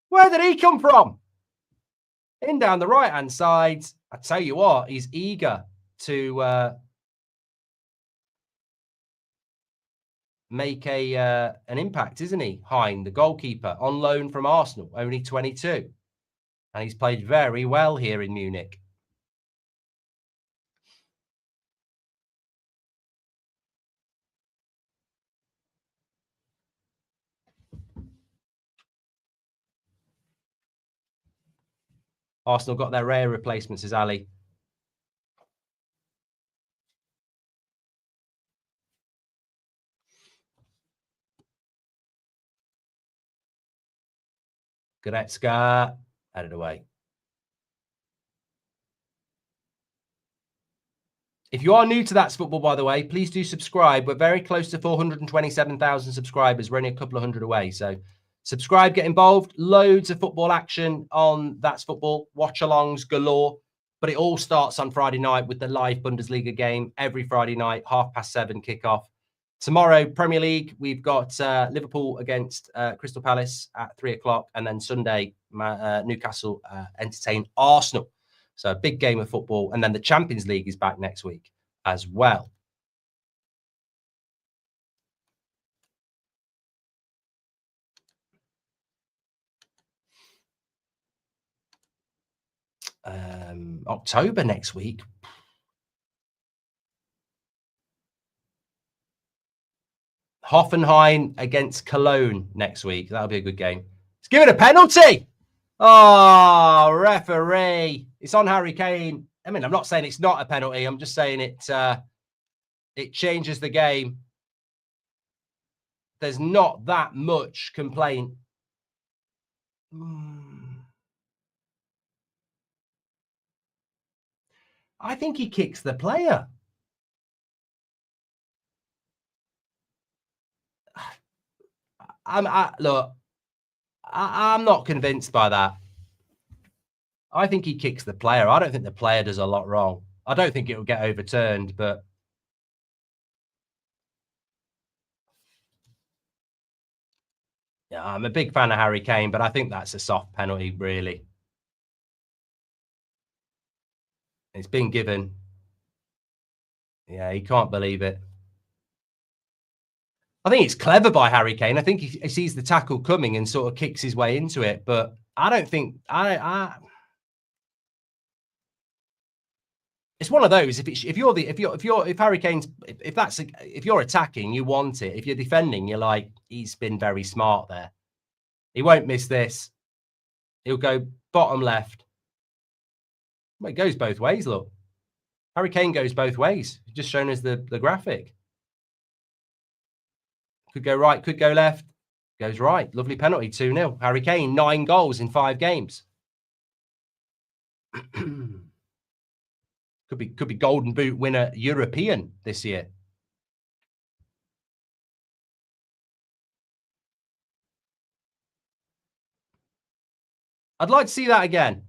Where did he come from? In down the right-hand side. I tell you what, he's eager to make an impact, isn't he? Hein, the goalkeeper, on loan from Arsenal, only 22. And he's played very well here in Munich. Arsenal got their rare replacements, says Ali. Goretzka, headed away. If you are new to That's Football, by the way, please do subscribe. We're very close to 427,000 subscribers. We're only a couple of hundred away. So subscribe, get involved. Loads of football action on That's Football. Watch-alongs galore. But it all starts on Friday night with the live Bundesliga game every Friday night, 7:30 kickoff. Tomorrow, Premier League, we've got Liverpool against Crystal Palace at 3 o'clock. And then Sunday, Newcastle entertain Arsenal. So a big game of football. And then the Champions League is back next week as well. October next week. Hoffenheim against Cologne next week. That'll be a good game. Let's give it a penalty. Oh, referee. It's on Harry Kane. I mean, I'm not saying it's not a penalty. I'm just saying it changes the game. There's not that much complaint. I think he kicks the player. Look, I'm not convinced by that. I think he kicks the player. I don't think the player does a lot wrong. I don't think it will get overturned, but yeah, I'm a big fan of Harry Kane, but I think that's a soft penalty, really. It's been given. Yeah, he can't believe it. I think it's clever by Harry Kane. I think he sees the tackle coming and sort of kicks his way into it. But I don't think it's one of those. If you're attacking, you want it. If you're defending, you're like, he's been very smart there. He won't miss this. He'll go bottom left. Well, it goes both ways. Look, Harry Kane goes both ways. Just shown us the graphic. Could go right, could go left. Goes right. Lovely penalty, 2-0. Harry Kane, 9 goals in 5 games. Could be Golden Boot winner European this year. I'd like to see that again.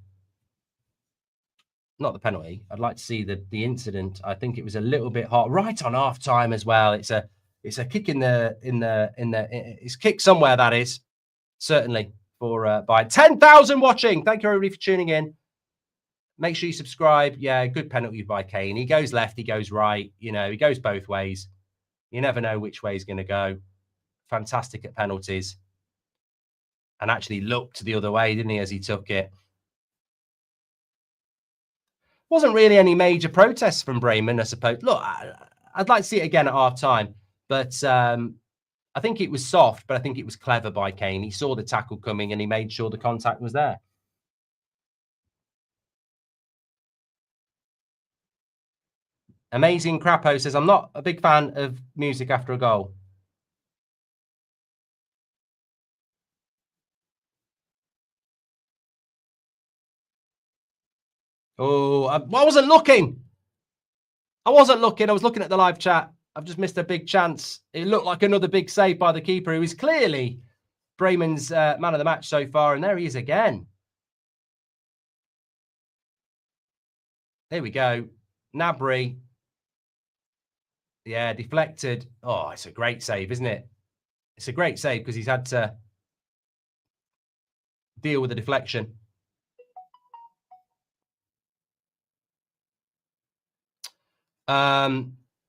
Not the penalty. I'd like to see the incident. I think it was a little bit hot, right on half time as well. It's a kick it's kick somewhere, that is. Certainly for Bayern. 10,000 watching. Thank you everybody for tuning in. Make sure you subscribe. Yeah, good penalty by Kane. He goes left, he goes right. You know, he goes both ways. You never know which way he's going to go. Fantastic at penalties. And actually looked the other way, didn't he, as he took it? Wasn't really any major protests from Bremen, I suppose. Look, I'd like to see it again at half time. But I think it was soft, but I think it was clever by Kane. He saw the tackle coming and he made sure the contact was there. Amazing Crapo says, I'm not a big fan of music after a goal. Oh, I wasn't looking. I wasn't looking. I was looking at the live chat. I've just missed a big chance. It looked like another big save by the keeper, who is clearly Bremen's man of the match so far. And there he is again. There we go. Gnabry. Yeah, deflected. Oh, it's a great save, isn't it? It's a great save because he's had to deal with the deflection.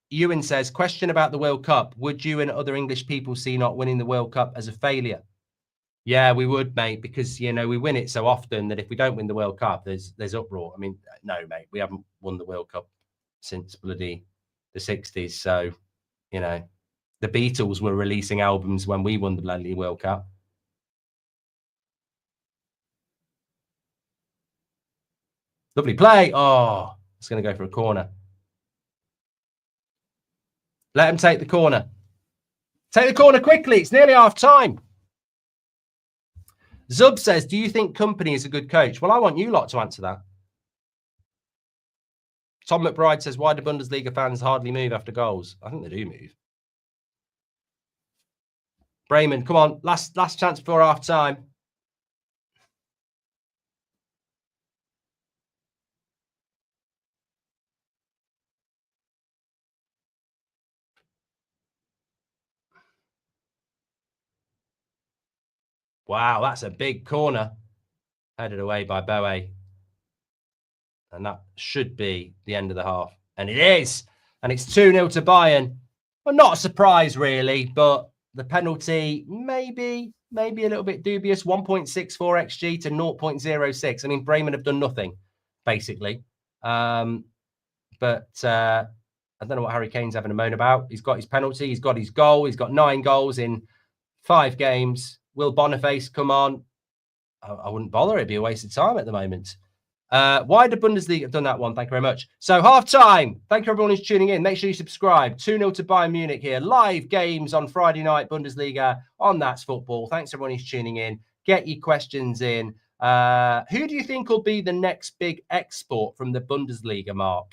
Ewan says, question about the World Cup. Would you and other English people see not winning the World Cup as a failure? Yeah, we would, mate, because, you know, we win it so often that if we don't win the World Cup, there's uproar. I mean, no, mate, we haven't won the World Cup since bloody the 60s. So, you know, the Beatles were releasing albums when we won the bloody World Cup. Lovely play. Oh, it's going to go for a corner. Let him take the corner. Take the corner quickly. It's nearly half time. Zub says, do you think Company is a good coach? Well, I want you lot to answer that. Tom McBride says, why do Bundesliga fans hardly move after goals? I think they do move. Bremen, come on. Last chance before half time. Wow, that's a big corner. Headed away by Boe. And that should be the end of the half. And it is. And it's 2-0 to Bayern. Well, not a surprise, really, but the penalty maybe a little bit dubious. 1.64 XG to 0.06. I mean, Bremen have done nothing, basically. But I don't know what Harry Kane's having a moan about. He's got his penalty. He's got his goal. He's got 9 goals in 5 games. Will Boniface come on? I wouldn't bother. It'd be a waste of time at the moment. Why did Bundesliga have done that one? Thank you very much. So half time. Thank you everyone who's tuning in. Make sure you subscribe. 2-0 to Bayern Munich here. Live games on Friday night, Bundesliga on That's Football. Thanks everyone who's tuning in. Get your questions in. Who do you think will be the next big export from the Bundesliga, Mark?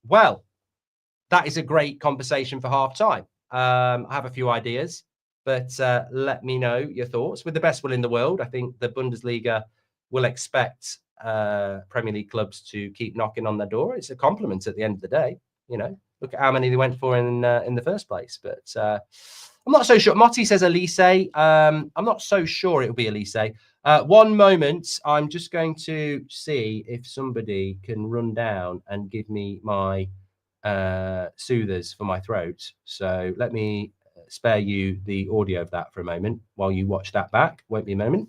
Well, that is a great conversation for half time. I have a few ideas, but let me know your thoughts. With the best will in the world, I think the Bundesliga will expect Premier League clubs to keep knocking on their door. It's a compliment at the end of the day. You know, look at how many they went for in the first place. But I'm not so sure. Motti says Elise. I'm not so sure it will be Elise. One moment. I'm just going to see if somebody can run down and give me my soothers for my throat. So let me spare you the audio of that for a moment while you watch that back. Won't be a moment.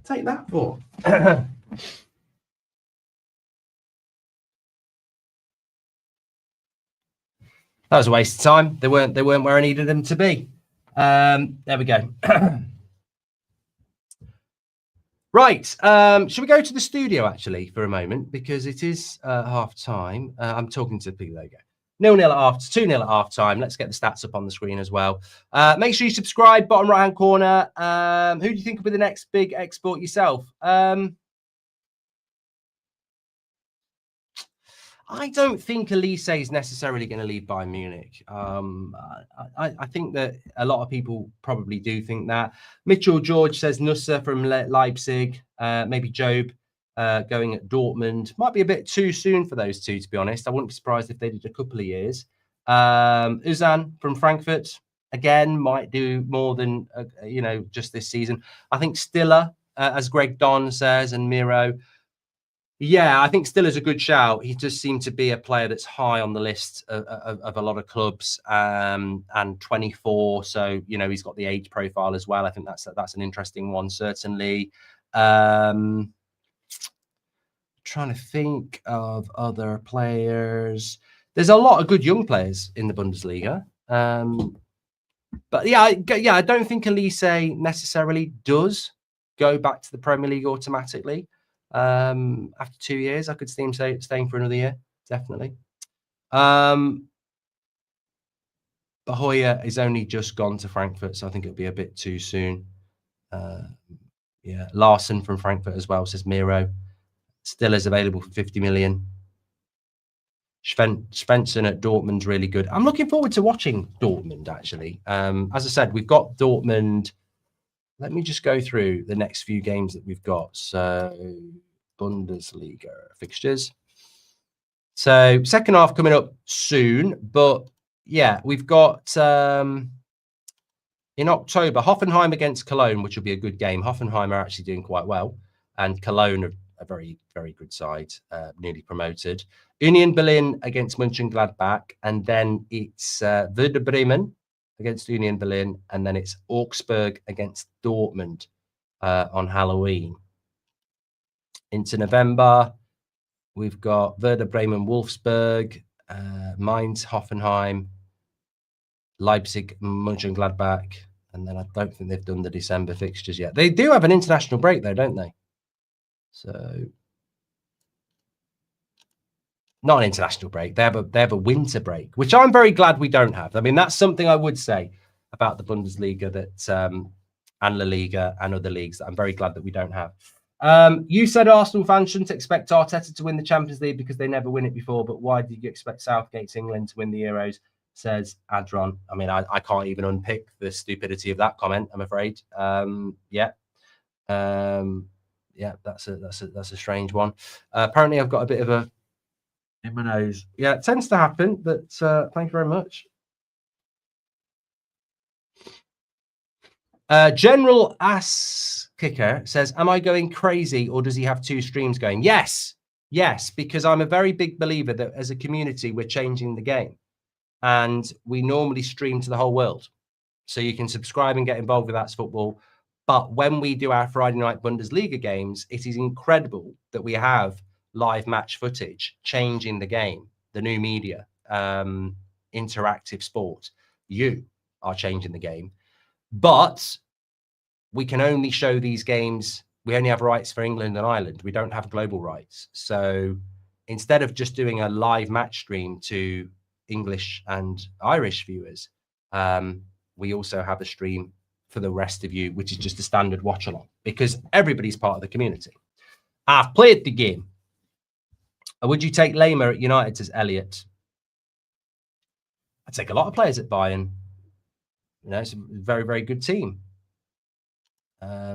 take that for? That was a waste of time. They weren't where I needed them to be. There we go. Right. Should we go to the studio actually for a moment, because it is half time. I'm talking to people. There you go. 0-0 at half, 2-0 at half time. Let's get the stats up on the screen as well. Make sure you subscribe, bottom right hand corner. Who do you think will be the next big export yourself? I don't think Elise is necessarily going to leave Bayern Munich. I think that a lot of people probably do think that. Mitchell George says Nusser from Leipzig, maybe Job going at Dortmund. Might be a bit too soon for those two, to be honest. I wouldn't be surprised if they did a couple of years. Uzan from Frankfurt, again, might do more than, just this season. I think Stiller, as Greg Don says, and Miro. Yeah, I think Stiller's a good shout. He just seemed to be a player that's high on the list of a lot of clubs, and 24. So, he's got the age profile as well. I think that's an interesting one, certainly. Trying to think of other players. There's a lot of good young players in the Bundesliga. But yeah, I don't think Elise necessarily does go back to the Premier League automatically. After 2 years, I could see him staying for another year, definitely. Bahoya is only just gone to Frankfurt, so I think it'll be a bit too soon. Yeah, Larson from Frankfurt as well, says Miro. Still is available for 50 million. Svensson at Dortmund's really good. I'm looking forward to watching Dortmund, actually. As I said, we've got Dortmund. Let me just go through the next few games that we've got. So, Bundesliga fixtures. So, second half coming up soon. But, yeah, we've got in October, Hoffenheim against Cologne, which will be a good game. Hoffenheim are actually doing quite well. And Cologne are a very, very good side, newly promoted. Union Berlin against Mönchengladbach. And then it's Werder Bremen against Union Berlin, and then it's Augsburg against Dortmund on Halloween. Into November, we've got Werder Bremen, Wolfsburg, Mainz, Hoffenheim, Leipzig, Mönchengladbach, and then I don't think they've done the December fixtures yet. They do have an international break though, don't they? So, not an international break. They have a winter break, which I'm very glad we don't have. I mean, that's something I would say about the Bundesliga and La Liga and other leagues that I'm very glad that we don't have. You said Arsenal fans shouldn't expect Arteta to win the Champions League because they never win it before, but why did you expect Southgate's England to win the Euros? Says Adron. I mean, I can't even unpick the stupidity of that comment, I'm afraid. Yeah, that's a strange one. Apparently, I've got a bit of a in my nose. Yeah, it tends to happen, but thank you very much. General Ass Kicker says, am I going crazy or does he have 2 streams going? Yes, because I'm a very big believer that as a community, we're changing the game and we normally stream to the whole world. So you can subscribe and get involved with That's Football. But when we do our Friday night Bundesliga games, it is incredible that we have live match footage, changing the game, the new media, interactive sport. You are changing the game. But we can only show these games. We only have rights for England and Ireland. We don't have global rights. So instead of just doing a live match stream to English and Irish viewers, we also have a stream for the rest of you, which is just a standard watch along because everybody's part of the community. I've played the game. Would you take Lema at United, says Elliot? I'd take a lot of players at Bayern. It's a very, very good team. I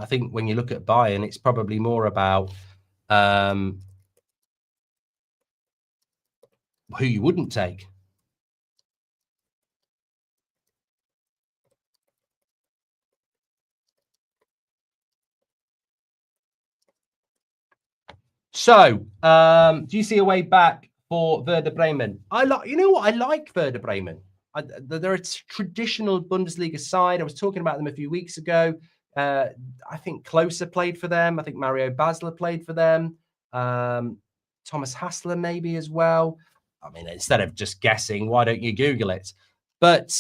think when you look at Bayern, it's probably more about who you wouldn't take. So, do you see a way back for Werder Bremen? I like Werder Bremen. They're a traditional Bundesliga side. I was talking about them a few weeks ago. I think Closer played for them. I think Mario Basler played for them. Thomas Hassler maybe as well. I mean, instead of just guessing, why don't you Google it? But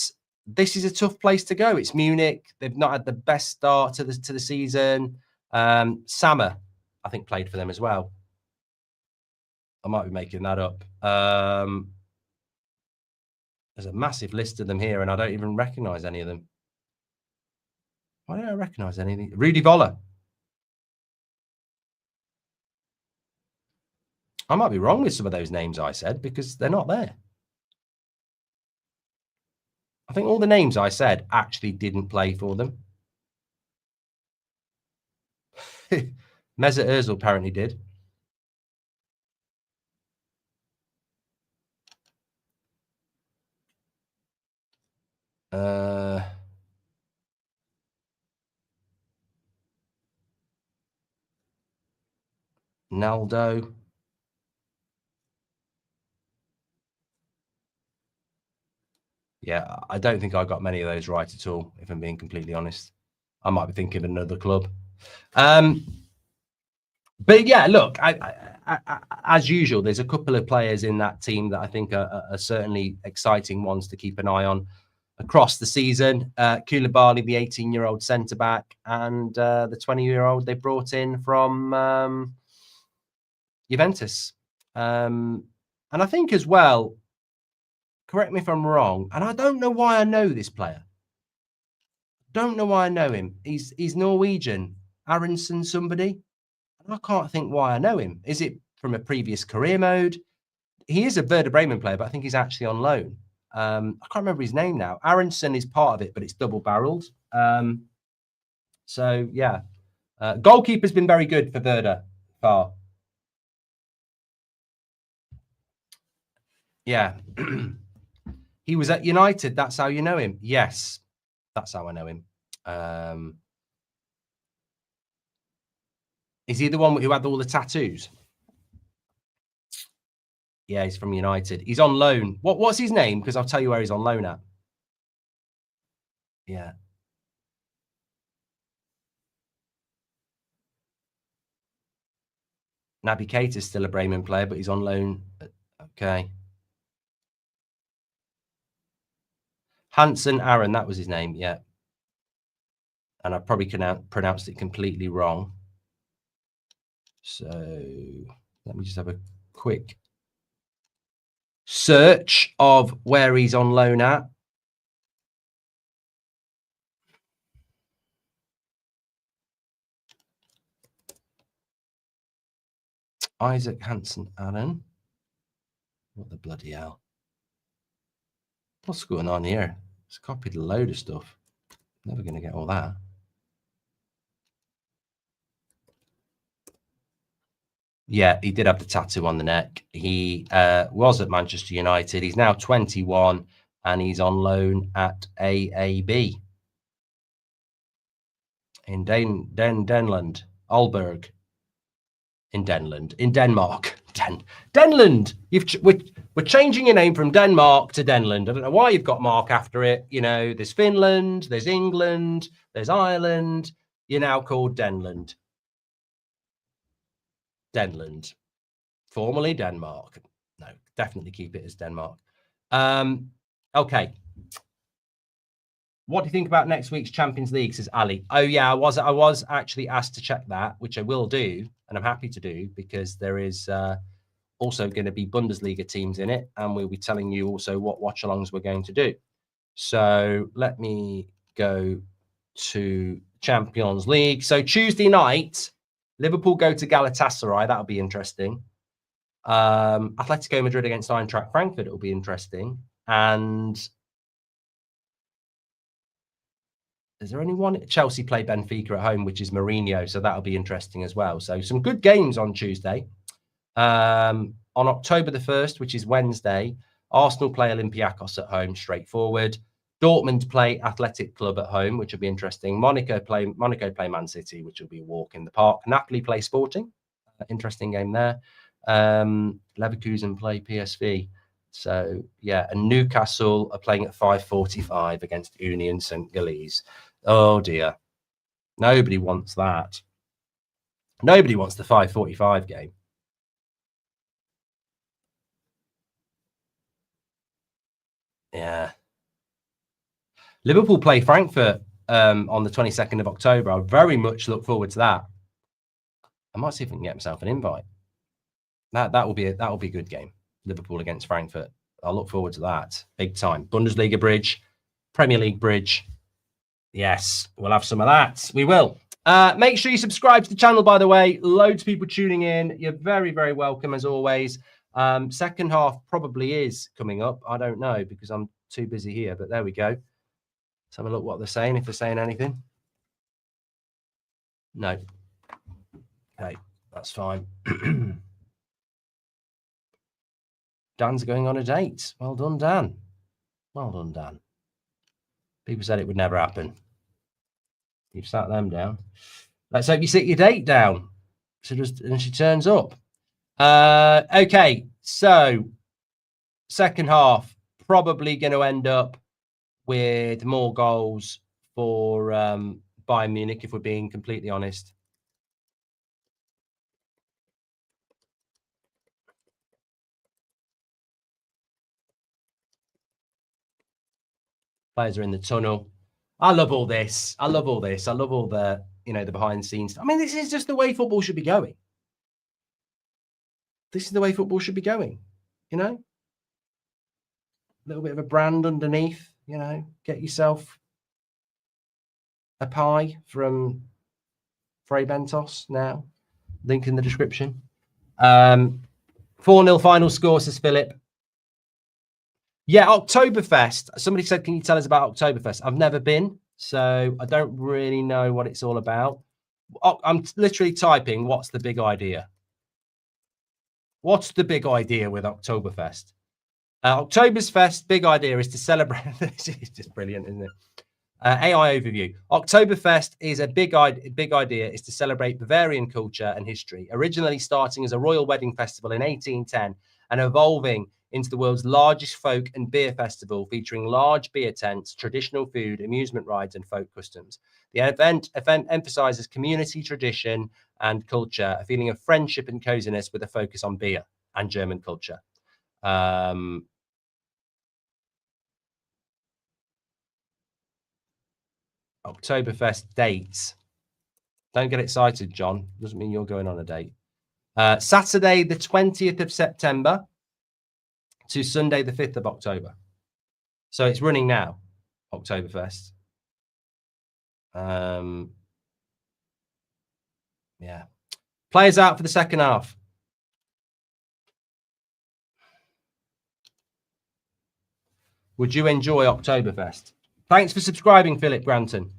this is a tough place to go. It's Munich. They've not had the best start to the season. Sammer, I think, played for them as well. I might be making that up. There's a massive list of them here, and I don't even recognise any of them. Why don't I recognise any of these? Rudi Voller. I might be wrong with some of those names I said because they're not there. I think all the names I said actually didn't play for them. Mesut Ozil apparently did. Naldo. Yeah, I don't think I got many of those right at all, if I'm being completely honest. I might be thinking of another club. But yeah, look, as usual, there's a couple of players in that team that I think are certainly exciting ones to keep an eye on across the season. Koulibaly, the 18-year-old centre-back, and the 20-year-old they brought in from Juventus. And I think as well, correct me if I'm wrong, and I don't know why I know this player. Don't know why I know him. He's Norwegian. Aronson somebody. I can't think why I know him. Is it from a previous career mode? He is a Werder Bremen player, but I think he's actually on loan. I can't remember his name now. Aronson is part of it, but it's double-barreled. So, yeah. Goalkeeper's been very good for Werder far. Yeah. He was at United. That's how you know him. Yes. That's how I know him. Is he the one who had all the tattoos? Yeah, he's from United. He's on loan. What's his name? Because I'll tell you where he's on loan at. Yeah. Naby Keita's still a Bremen player, but he's on loan. Okay. Hansen Aaron, that was his name. Yeah. And I probably pronounced it completely wrong. So let me just have a quick search of where he's on loan at. Isaac Hansen Allen. What the bloody hell? What's going on here? It's copied a load of stuff. Never going to get all that. Yeah, he did have the tattoo on the neck. He was at Manchester United. He's now 21 and he's on loan at AAB in Denland, Aalborg. In Denmark. Denland. We're changing your name from Denmark to Denland. I don't know why you've got Mark after it. You know, there's Finland, there's England, there's Ireland. You're now called Denland. Denland. Formerly Denmark. No, definitely keep it as Denmark. Okay. What do you think about next week's Champions League, says Ali? Oh, yeah, I was actually asked to check that, which I will do, and I'm happy to do, because there is also going to be Bundesliga teams in it, and we'll be telling you also what watch-alongs we're going to do. So let me go to Champions League. So Tuesday night, Liverpool go to Galatasaray. That'll be interesting. Atletico Madrid against Eintracht Frankfurt. It'll be interesting. And is there only one? Chelsea play Benfica at home, which is Mourinho. So that'll be interesting as well. So some good games on Tuesday. On October the 1st, which is Wednesday, Arsenal play Olympiacos at home, straightforward. Dortmund play Athletic Club at home, which will be interesting. Monaco play Man City, which will be a walk in the park. Napoli play Sporting. Interesting game there. Leverkusen play PSV. So, yeah, and Newcastle are playing at 5:45 against Union St. Gilles. Oh, dear. Nobody wants that. Nobody wants the 5:45 game. Yeah. Liverpool play Frankfurt on the 22nd of October. I very much look forward to that. I might see if I can get myself an invite. That will be a good game. Liverpool against Frankfurt. I'll look forward to that. Big time. Bundesliga bridge, Premier League bridge. Yes, we'll have some of that. We will. Make sure you subscribe to the channel, by the way. Loads of people tuning in. You're very, very welcome, as always. Second half probably is coming up. I don't know because I'm too busy here, but there we go. Let's have a look what they're saying, if they're saying anything. No. Okay, that's fine. Dan's going on a date. Well done, Dan. Well done, Dan. People said it would never happen. You've sat them down. Let's hope you sit your date down. And she turns up. Okay, so second half probably going to end up with more goals for Bayern Munich, if we're being completely honest. Players are in the tunnel. I love all this. I love all this. I love all the, the behind the scenes. I mean, this is just the way football should be going. This is the way football should be going, A little bit of a brand underneath, get yourself a pie from Frey Bentos now. Link in the description. 4-0 final score, says Philip. Yeah, Oktoberfest. Somebody said, can you tell us about Oktoberfest? I've never been, so I don't really know what it's all about. I'm literally typing, what's the big idea? What's the big idea with Oktoberfest? Oktoberfest, big idea is to celebrate. This is just brilliant, isn't it? AI overview. Oktoberfest is a big idea is to celebrate Bavarian culture and history, originally starting as a royal wedding festival in 1810 and evolving into the world's largest folk and beer festival, featuring large beer tents, traditional food, amusement rides, and folk customs. The event emphasizes community, tradition, and culture, a feeling of friendship and coziness with a focus on beer and German culture. Oktoberfest dates. Don't get excited, John. Doesn't mean you're going on a date. Saturday, the 20th of September to Sunday, the 5th of October. So it's running now, Oktoberfest. Yeah. Players out for the second half. Would you enjoy Oktoberfest? Thanks for subscribing, Philip Granton.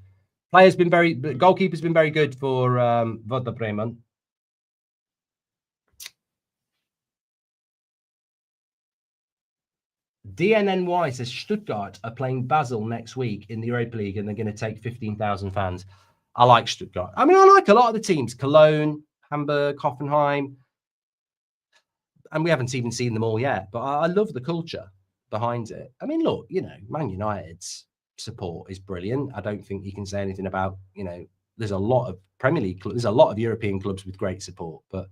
Goalkeeper's been very good for Werder Bremen. DNNY says Stuttgart are playing Basel next week in the Europa League and they're going to take 15,000 fans. I like Stuttgart. I mean, I like a lot of the teams. Cologne, Hamburg, Hoffenheim. And we haven't even seen them all yet. But I love the culture behind it. I mean, look, Man United's support is brilliant. I don't think you can say anything about, there's a lot of Premier League clubs, there's a lot of European clubs with great support. But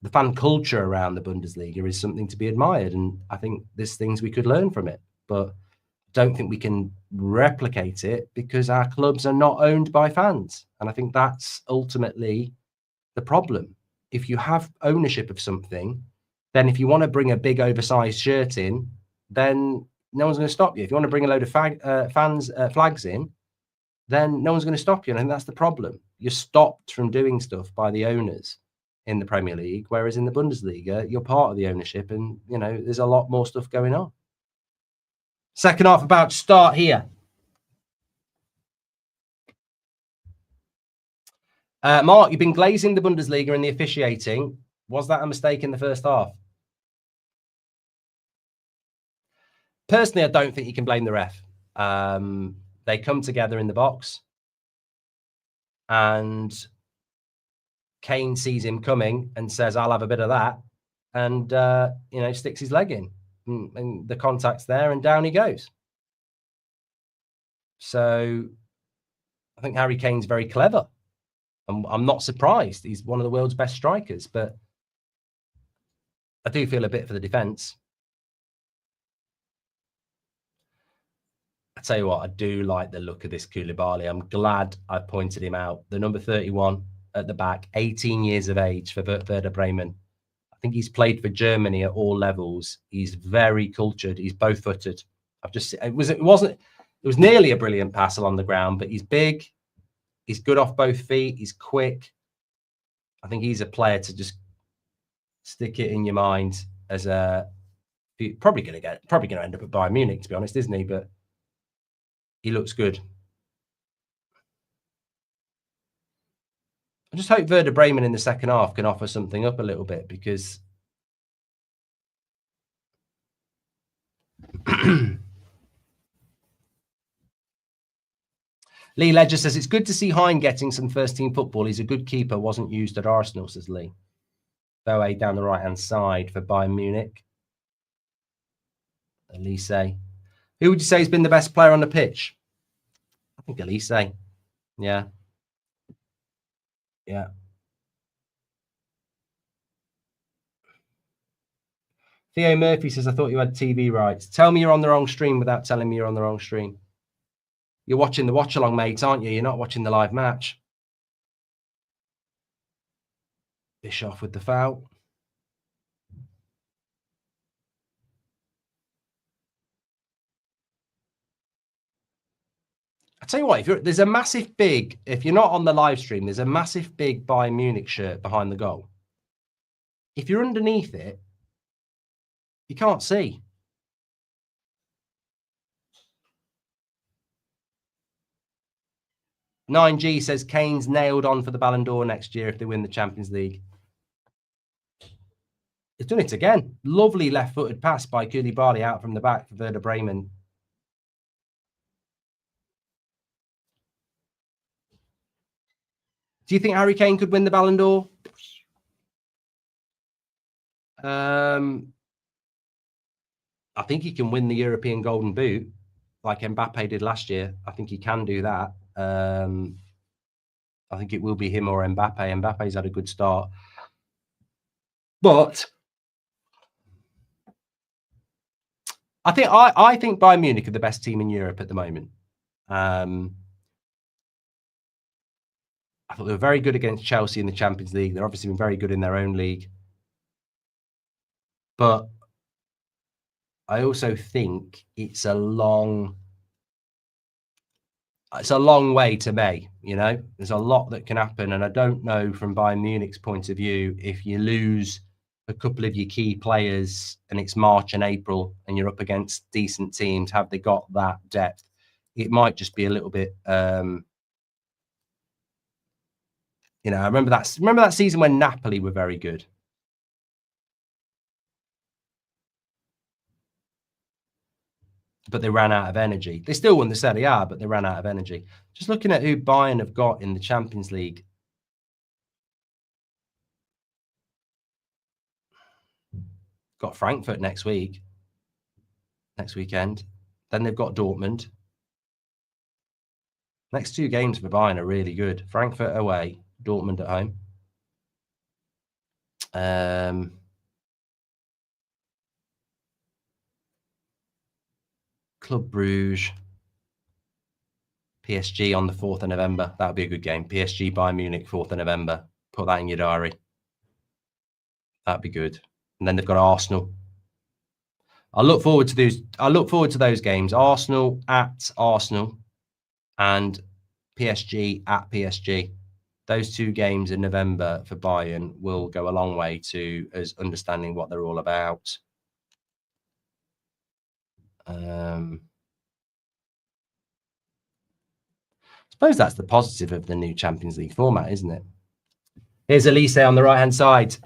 the fan culture around the Bundesliga is something to be admired. And I think there's things we could learn from it. But don't think we can replicate it because our clubs are not owned by fans. And I think that's ultimately the problem. If you have ownership of something, then if you want to bring a big oversized shirt in, then no one's going to stop you. If you want to bring a load of flags in, then no one's going to stop you. And I think that's the problem. You're stopped from doing stuff by the owners in the Premier League, whereas in the Bundesliga, you're part of the ownership and, there's a lot more stuff going on. Second half about to start here. Mark, you've been glazing the Bundesliga and the officiating. Was that a mistake in the first half? Personally, I don't think you can blame the ref. They come together in the box and Kane sees him coming and says, I'll have a bit of that. And, sticks his leg in and the contact's there and down he goes. So I think Harry Kane's very clever. I'm not surprised. He's one of the world's best strikers, but I do feel a bit for the defence. I tell you what, I do like the look of this Koulibaly. I'm glad I pointed him out. The number 31 at the back, 18 years of age for Werder Bremen. I think he's played for Germany at all levels. He's very cultured. He's both-footed. It was nearly a brilliant pass along the ground, but he's big. He's good off both feet. He's quick. I think he's a player to just stick it in your mind as a probably going to end up at Bayern Munich, to be honest, isn't he? But he looks good. I just hope Werder Bremen in the second half can offer something up a little bit, because Lee Ledger says, it's good to see Hein getting some first-team football. He's a good keeper, wasn't used at Arsenal, says Lee. Boe down the right-hand side for Bayern Munich. Elise. Who would you say has been the best player on the pitch? I think Elise. Yeah. Yeah. Theo Murphy says, I thought you had TV rights. Tell me you're on the wrong stream without telling me you're on the wrong stream. You're watching the watch-along, mates, aren't you? You're not watching the live match. Bischoff with the foul. I tell you what, there's a massive big, if you're not on the live stream, there's a massive big Bayern Munich shirt behind the goal. If you're underneath it, you can't see. "9G says Kane's nailed on for the Ballon d'Or next year if they win the Champions League. He's done it again. Lovely left-footed pass by Koulibaly out from the back for Werder Bremen. Do you think Harry Kane could win the Ballon d'Or? I think he can win the European Golden Boot like Mbappe did last year. I think he can do that. I think it will be him or Mbappe. Mbappe's had a good start. But I think Bayern Munich are the best team in Europe at the moment. I thought they were very good against Chelsea in the Champions League. They're obviously been very good in their own league. But I also think it's a long way to May, you know. There's a lot that can happen. And I don't know from Bayern Munich's point of view, if you lose a couple of your key players and it's March and April and you're up against decent teams, have they got that depth? It might just be a little bit, I remember that season when Napoli were very good. But they ran out of energy. They still won the Serie A, but they ran out of energy. Just looking at who Bayern have got in the Champions League. Got Frankfurt next weekend. Then they've got Dortmund. Next two games for Bayern are really good. Frankfurt away, Dortmund at home. Club Brugge, PSG on the 4th of November. That would be a good game. PSG Bayern Munich, 4th of November. Put that in your diary. That'd be good. And then they've got Arsenal. I look forward to those games. Arsenal at Arsenal and PSG at PSG. Those two games in November for Bayern will go a long way to us understanding what they're all about. I suppose that's the positive of the new Champions League format, isn't it? Here's Elise on the right-hand side.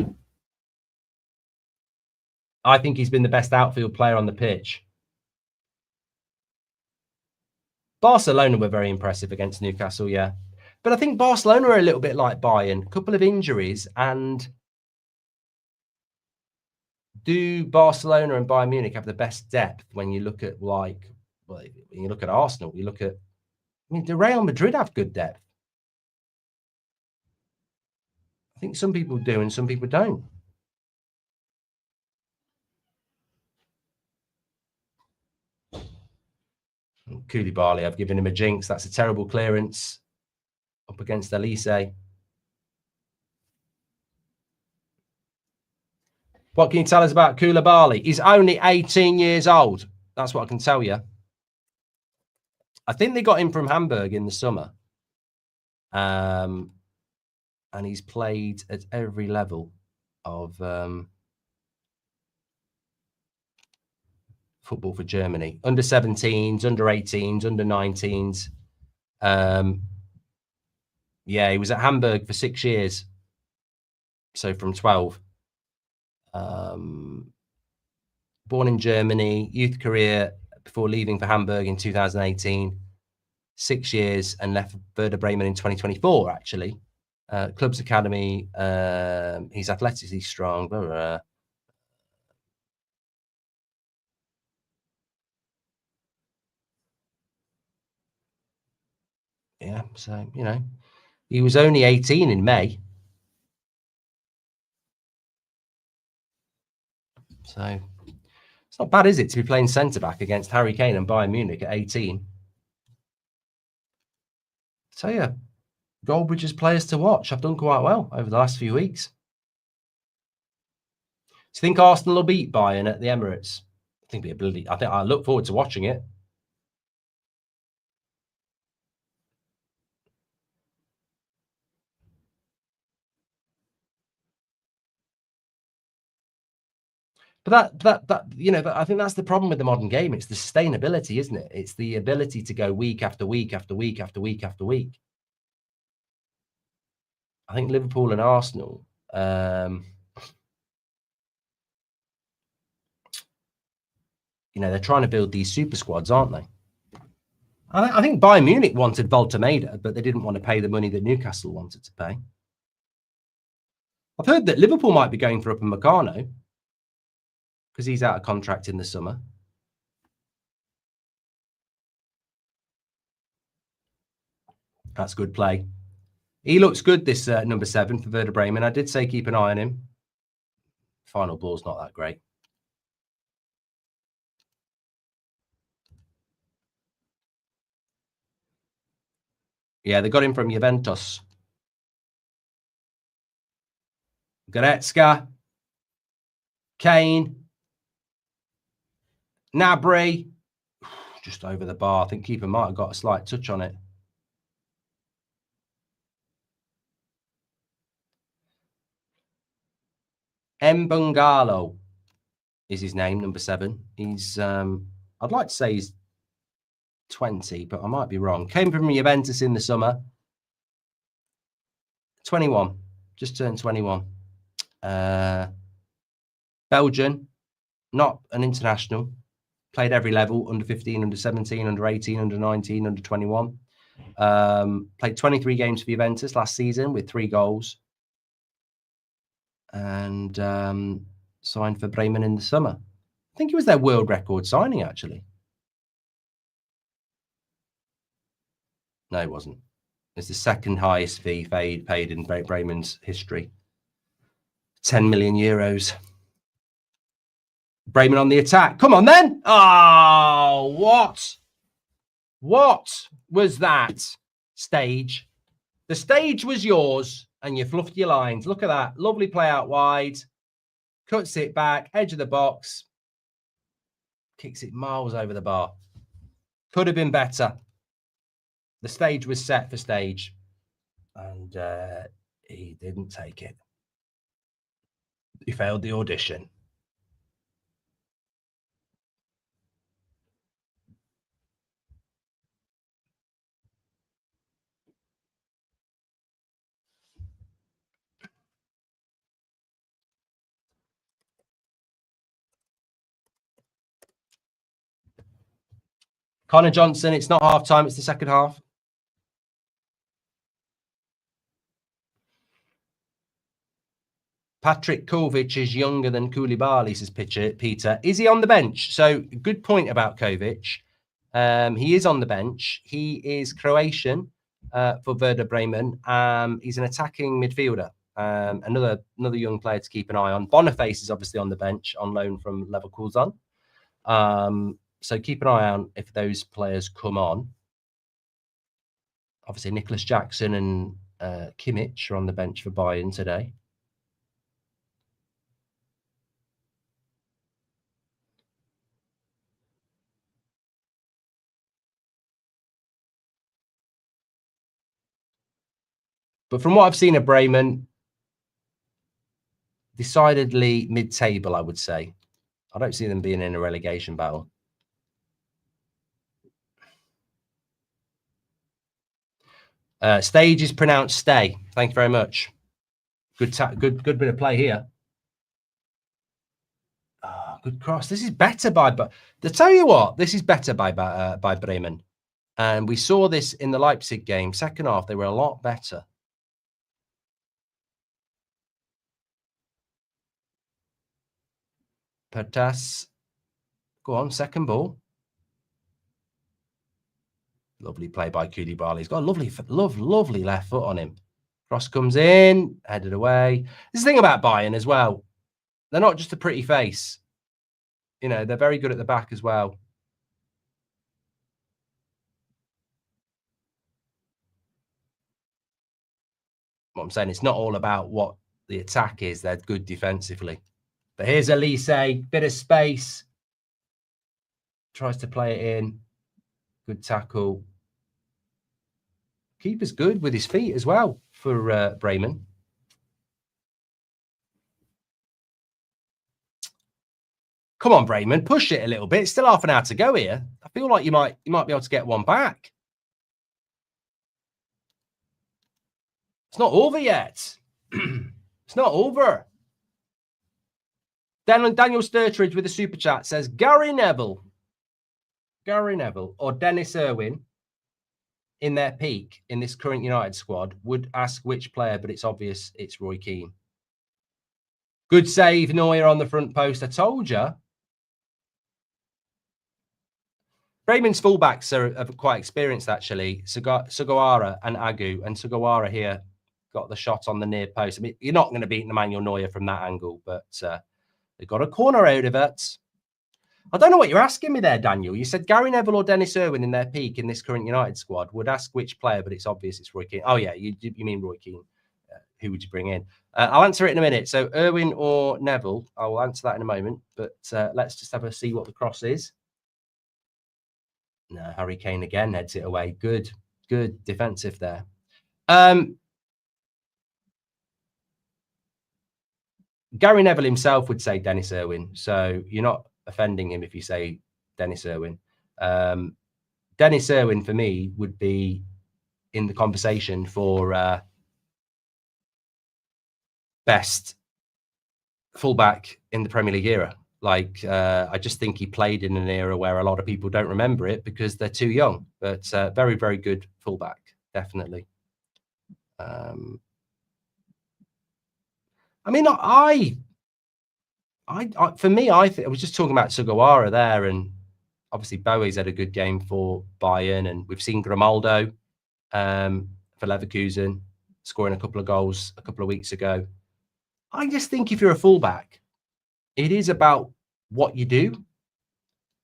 I think he's been the best outfield player on the pitch. Barcelona were very impressive against Newcastle, yeah. But I think Barcelona are a little bit like Bayern. A couple of injuries, and do Barcelona and Bayern Munich have the best depth when you look at Arsenal? You look at I mean, do Real Madrid have good depth? I think some people do and some people don't. Koulibaly, I've given him a jinx. That's a terrible clearance up against Elise. What can you tell us about Koulibaly? He's only 18 years old. That's what I can tell you. I think they got him from Hamburg in the summer. And he's played at every level of football for Germany. Under 17s, under 18s, under 19s. Yeah, he was at Hamburg for 6 years. So from 12. Born in Germany, youth career before leaving for Hamburg in 2018. 6 years and left Werder Bremen in 2024, actually. Club's academy, he's athletically strong. Blah, blah, blah. Yeah, so, you know, he was only 18 in May. So it's not bad, is it, to be playing centre-back against Harry Kane and Bayern Munich at 18? So, yeah, Goldbridge's players to watch. I've done quite well over the last few weeks. Do you think Arsenal will beat Bayern at the Emirates? I think I look forward to watching it. But that you know, I think that's the problem with the modern game. It's the sustainability, isn't it? It's the ability to go week after week after week after week after week. I think Liverpool and Arsenal, you know, they're trying to build these super squads, aren't they? I think Bayern Munich wanted Voltemeda, but they didn't want to pay the money that Newcastle wanted to pay. I've heard that Liverpool might be going for Upamecano because he's out of contract in the summer. That's good play. He looks good, this number 7 for Werder Bremen. I did say keep an eye on him. Final ball's not that great. Yeah, they got him from Juventus. Goretzka. Kane. Gnabry. Just over the bar. I think keeper might have got a slight touch on it. Mbungalo is his name, number 7. He's, I'd like to say he's 20, but I might be wrong. Came from Juventus in the summer. 21. Just turned 21. Belgian, not an international. Played every level, under 15, under 17, under 18, under 19, under 21. Played 23 games for Juventus last season with 3 goals. And signed for Bremen in the summer. I think it was their world record signing, actually. No, it wasn't. It's the second highest fee paid in Bremen's history. 10 million euros. Bremen on the attack. Come on, then. Oh, what? What was that stage? The stage was yours, and you fluffed your lines. Look at that. Lovely play out wide. Cuts it back, edge of the box. Kicks it miles over the bar. Could have been better. The stage was set for stage, and he didn't take it. He failed the audition. Connor Johnson, it's not half time, it's the second half. Patrick Kovic is younger than Koulibaly, says Peter. Is he on the bench? So, good point about Kovic. He is on the bench. He is Croatian for Werder Bremen. He's an attacking midfielder. Another young player to keep an eye on. Boniface is obviously on the bench on loan from Leverkusen. So keep an eye on if those players come on. Obviously, Nicholas Jackson and Kimmich are on the bench for Bayern today. But from what I've seen of Bremen, decidedly mid-table, I would say. I don't see them being in a relegation battle. Stage is pronounced stay. Thank you very much. Good bit of play here. Oh, good cross. This is better but to tell you what, this is better by Bremen. And we saw this in the Leipzig game. Second half, they were a lot better. Pertas. Go on, second ball. Lovely play by Koulibaly. He's got a lovely left foot on him. Cross comes in, headed away. This is the thing about Bayern as well. They're not just a pretty face. You know, they're very good at the back as well. What I'm saying, it's not all about what the attack is. They're good defensively. But here's Elise, bit of space. Tries to play it in. Good tackle. Keeper's good with his feet as well for Bremen. Come on, Bremen, push it a little bit. It's still half an hour to go here. I feel like you might be able to get one back. It's not over yet. It's not over. Daniel Sturtridge with a super chat says Gary Neville or Dennis Irwin in their peak in this current United squad would ask which player, but it's obvious it's Roy Keane. Good save, Neuer on the front post. I told you. Bremen's fullbacks are quite experienced, actually. Sugawara and Agu. And Sugawara here got the shot on the near post. I mean, you're not going to beat Emmanuel Neuer from that angle, but they got a corner out of it. I don't know what you're asking me there, Daniel. You said Gary Neville or Dennis Irwin in their peak in this current United squad would ask which player, but it's obvious it's Roy Keane. Oh, yeah, you mean Roy Keane. Who would you bring in? I'll answer it in a minute. So Irwin or Neville, I will answer that in a moment. But let's just have a see what the cross is. No, Harry Kane again heads it away. Good defensive there. Gary Neville himself would say Dennis Irwin. So you're not offending him if you say Dennis Irwin. Dennis Irwin, for me, would be in the conversation for best fullback in the Premier League era. Like, I just think he played in an era where a lot of people don't remember it because they're too young. But very, very good fullback, definitely. I mean, for me, I think I was just talking about Sugawara there, and obviously Bowie's had a good game for Bayern, and we've seen Grimaldo for Leverkusen scoring a couple of goals a couple of weeks ago. I just think if you're a fullback, it is about what you do.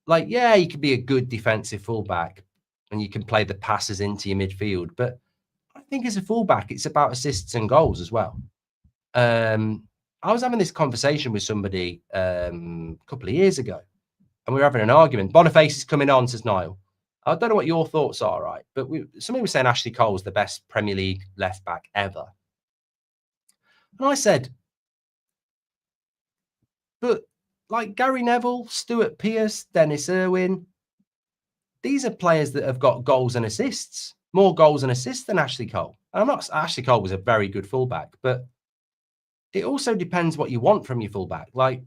Like, yeah, you can be a good defensive fullback and you can play the passes into your midfield, but I think as a fullback, it's about assists and goals as well. I was having this conversation with somebody a couple of years ago, and we were having an argument. Boniface is coming on, says Niall. I don't know what your thoughts are, right? But somebody was saying Ashley Cole's the best Premier League left back ever. And I said, but like Gary Neville, Stuart Pearce, Dennis Irwin, these are players that have got goals and assists, more goals and assists than Ashley Cole. And Ashley Cole was a very good fullback, but it also depends what you want from your fullback. Like,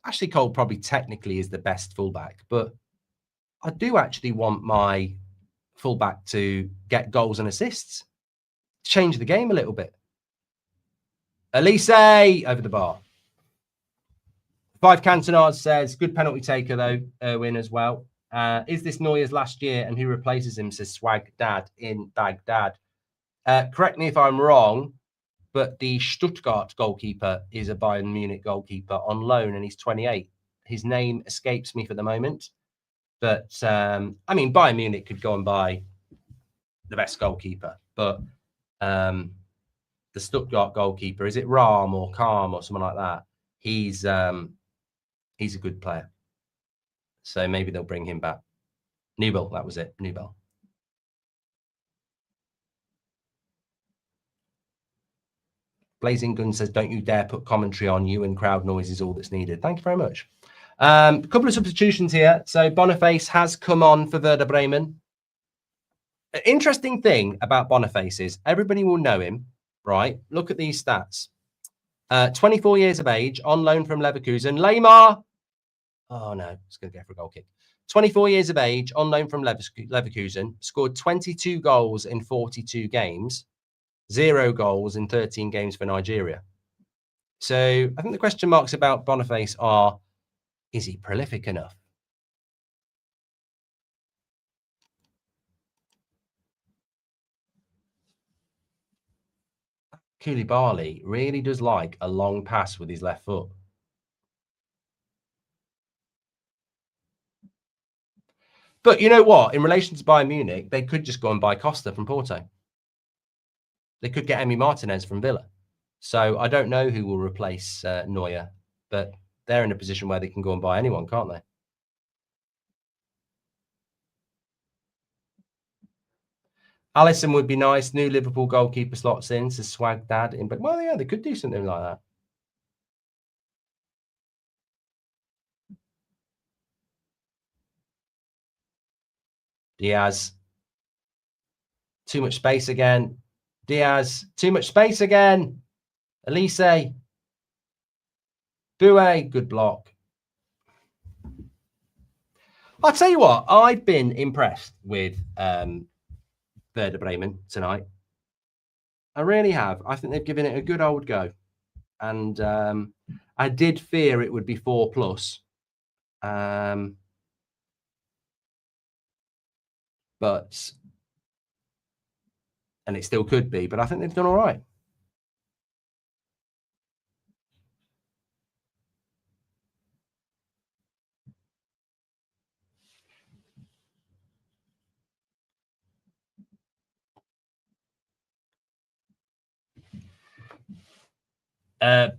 Ashley Cole probably technically is the best fullback, but I do actually want my fullback to get goals and assists, change the game a little bit. Elise over the bar. 5 Cantonards says, good penalty taker, though, Irwin as well. Is this Neuer's last year, and who replaces him? Says Swag Dad in Baghdad. Correct me if I'm wrong, but the Stuttgart goalkeeper is a Bayern Munich goalkeeper on loan, and he's 28. His name escapes me for the moment. But, I mean, Bayern Munich could go and buy the best goalkeeper. But the Stuttgart goalkeeper, is it Rahm or Calm or someone like that? He's a good player. So maybe they'll bring him back. Newell, that was it. Newell. Blazing Gun says, don't you dare put commentary on you, and crowd noise is all that's needed. Thank you very much. A couple of substitutions here. So Boniface has come on for Werder Bremen. An interesting thing about Boniface is everybody will know him, right? Look at these stats. 24 years of age, on loan from Leverkusen. Lamar. Oh, no. It's going to go for a goal kick. 24 years of age, on loan from Leverkusen. Scored 22 goals in 42 games. 0 goals in 13 games for Nigeria. So I think the question marks about Boniface are, is he prolific enough? Koulibaly really does like a long pass with his left foot. But you know what? In relation to Bayern Munich, they could just go and buy Costa from Porto. They could get Emi Martinez from Villa. So I don't know who will replace Neuer, but they're in a position where they can go and buy anyone, can't they? Alisson would be nice. New Liverpool goalkeeper slots in, says Swag Dad. But well, yeah, they could do something like that. Diaz. Too much space again. Diaz. Too much space again. Elise. Boué. Good block. I'll tell you what, I've been impressed with Werder Bremen tonight. I really have. I think they've given it a good old go. And I did fear it would be 4+. But, and it still could be, but I think they've done all right.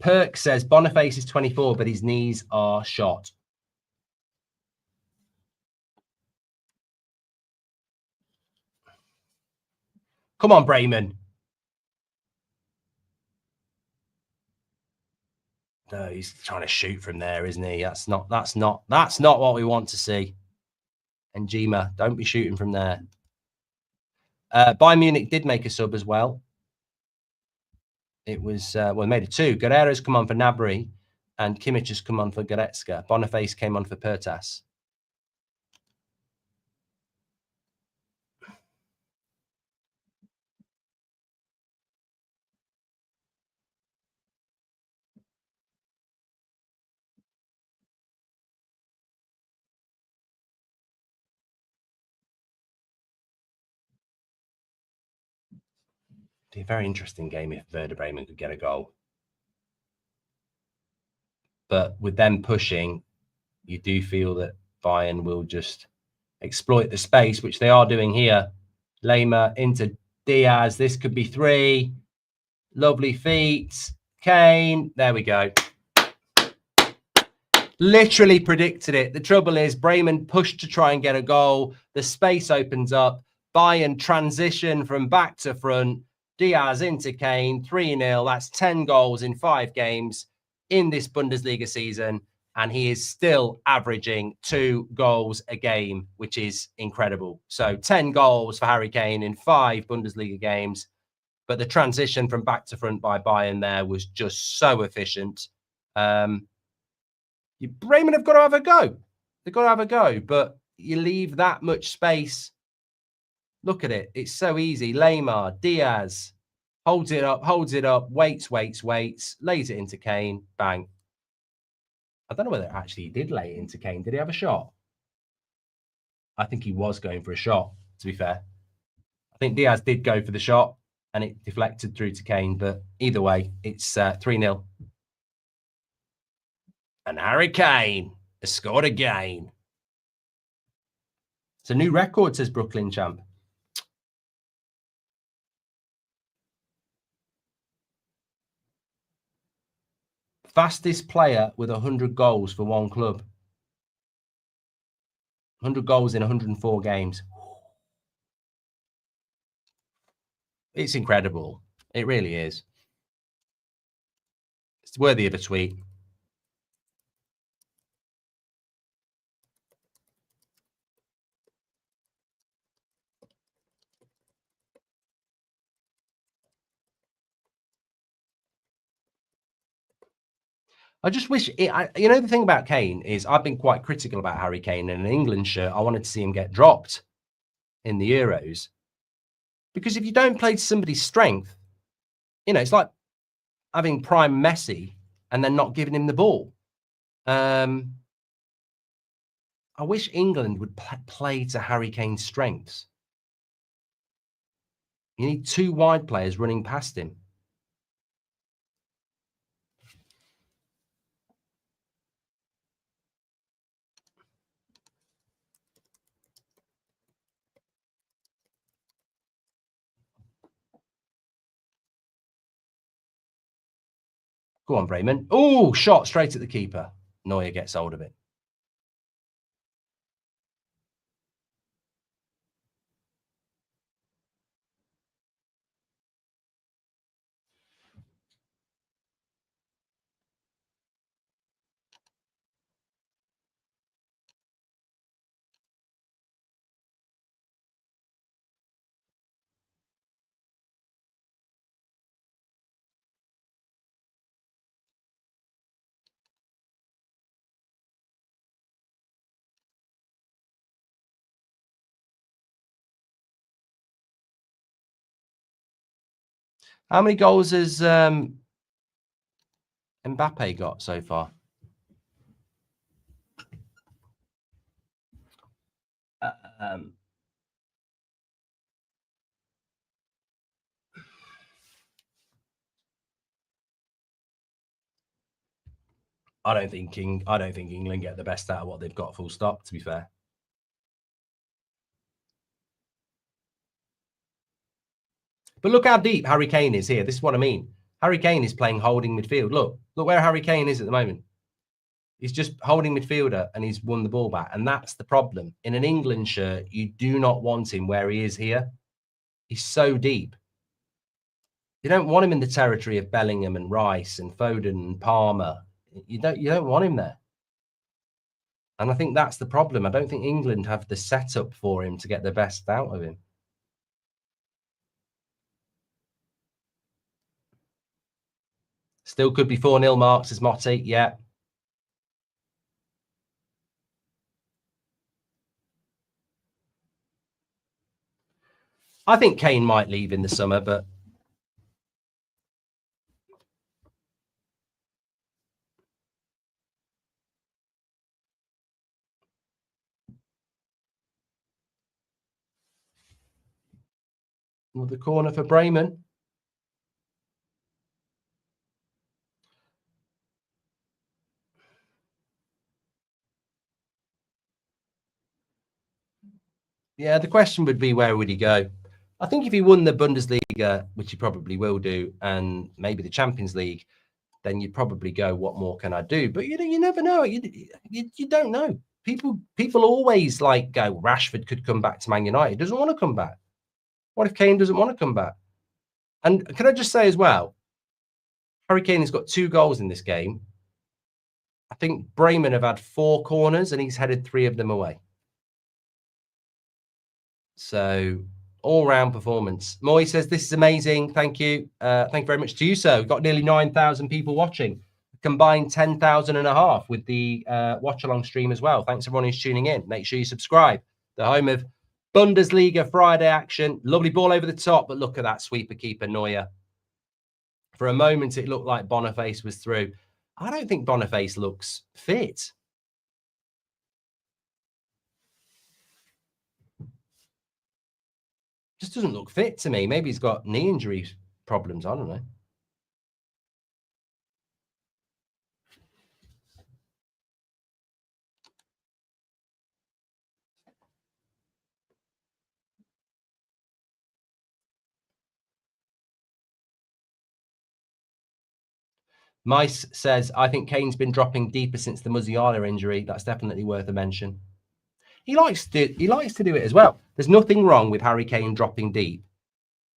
Perk says Boniface is 24, but his knees are shot. Come on, Bremen. No, he's trying to shoot from there, isn't he? That's not what we want to see. And Njima, don't be shooting from there. Bayern Munich did make a sub as well. It was, well, they made it 2. Guerrero's come on for Gnabry, and Kimmich has come on for Goretzka. Boniface came on for Pertas. Be a very interesting game if Werder Bremen could get a goal. But with them pushing, you do feel that Bayern will just exploit the space, which they are doing here. Lema into Diaz. This could be 3. Lovely feet. Kane. There we go. Literally predicted it. The trouble is Bremen pushed to try and get a goal. The space opens up. Bayern transition from back to front. Diaz into Kane. 3-0. That's 10 goals in 5 games in this Bundesliga season. And he is still averaging 2 goals a game, which is incredible. So 10 goals for Harry Kane in 5 Bundesliga games. But the transition from back to front by Bayern there was just so efficient. Bremen have got to have a go. They've got to have a go. But you leave that much space. Look at it. It's so easy. Lamar, Diaz, holds it up, waits, lays it into Kane, bang. I don't know whether actually he did lay it into Kane. Did he have a shot? I think he was going for a shot, to be fair. I think Diaz did go for the shot and it deflected through to Kane. But either way, it's 3-0. And Harry Kane has scored again. It's a new record, says Brooklyn Champ. Fastest player with 100 goals for one club. 100 goals in 104 games. It's incredible. It really is. It's worthy of a tweet. I just wish the thing about Kane is I've been quite critical about Harry Kane in an England shirt. I wanted to see him get dropped in the Euros. Because if you don't play to somebody's strength, it's like having prime Messi and then not giving him the ball. I wish England would play to Harry Kane's strengths. You need two wide players running past him. Go on, Bremen. Oh, shot straight at the keeper. Neuer gets hold of it. How many goals has Mbappe got so far? I don't think England get the best out of what they've got, full stop, to be fair. But look how deep Harry Kane is here. This is what I mean. Harry Kane is playing holding midfield. Look where Harry Kane is at the moment. He's just holding midfielder and he's won the ball back. And that's the problem. In an England shirt, you do not want him where he is here. He's so deep. You don't want him in the territory of Bellingham and Rice and Foden and Palmer. You don't want him there. And I think that's the problem. I don't think England have the setup for him to get the best out of him. Still could be 4-0 marks, says Motti. Yeah. I think Kane might leave in the summer, but the corner for Bremen. Yeah, the question would be, where would he go? I think if he won the Bundesliga, which he probably will do, and maybe the Champions League, then you'd probably go, what more can I do? But you never know. You don't know. People always go, Rashford could come back to Man United. He doesn't want to come back. What if Kane doesn't want to come back? And can I just say as well, Harry Kane has got 2 goals in this game. I think Bremen have had 4 corners and he's headed 3 of them away. So all-round performance. Moy says, this is amazing. Thank you. Thank you very much to you, sir. We've got nearly 9,000 people watching. Combined 10,500 with the watch-along stream as well. Thanks everyone who's tuning in. Make sure you subscribe. The home of Bundesliga Friday action. Lovely ball over the top, but look at that sweeper keeper, Neuer. For a moment, it looked like Boniface was through. I don't think Boniface looks fit. Just doesn't look fit to me. Maybe he's got knee injury problems. I don't know. Mice says, I think Kane's been dropping deeper since the Musiala injury. That's definitely worth a mention. He likes to do it as well. There's nothing wrong with Harry Kane dropping deep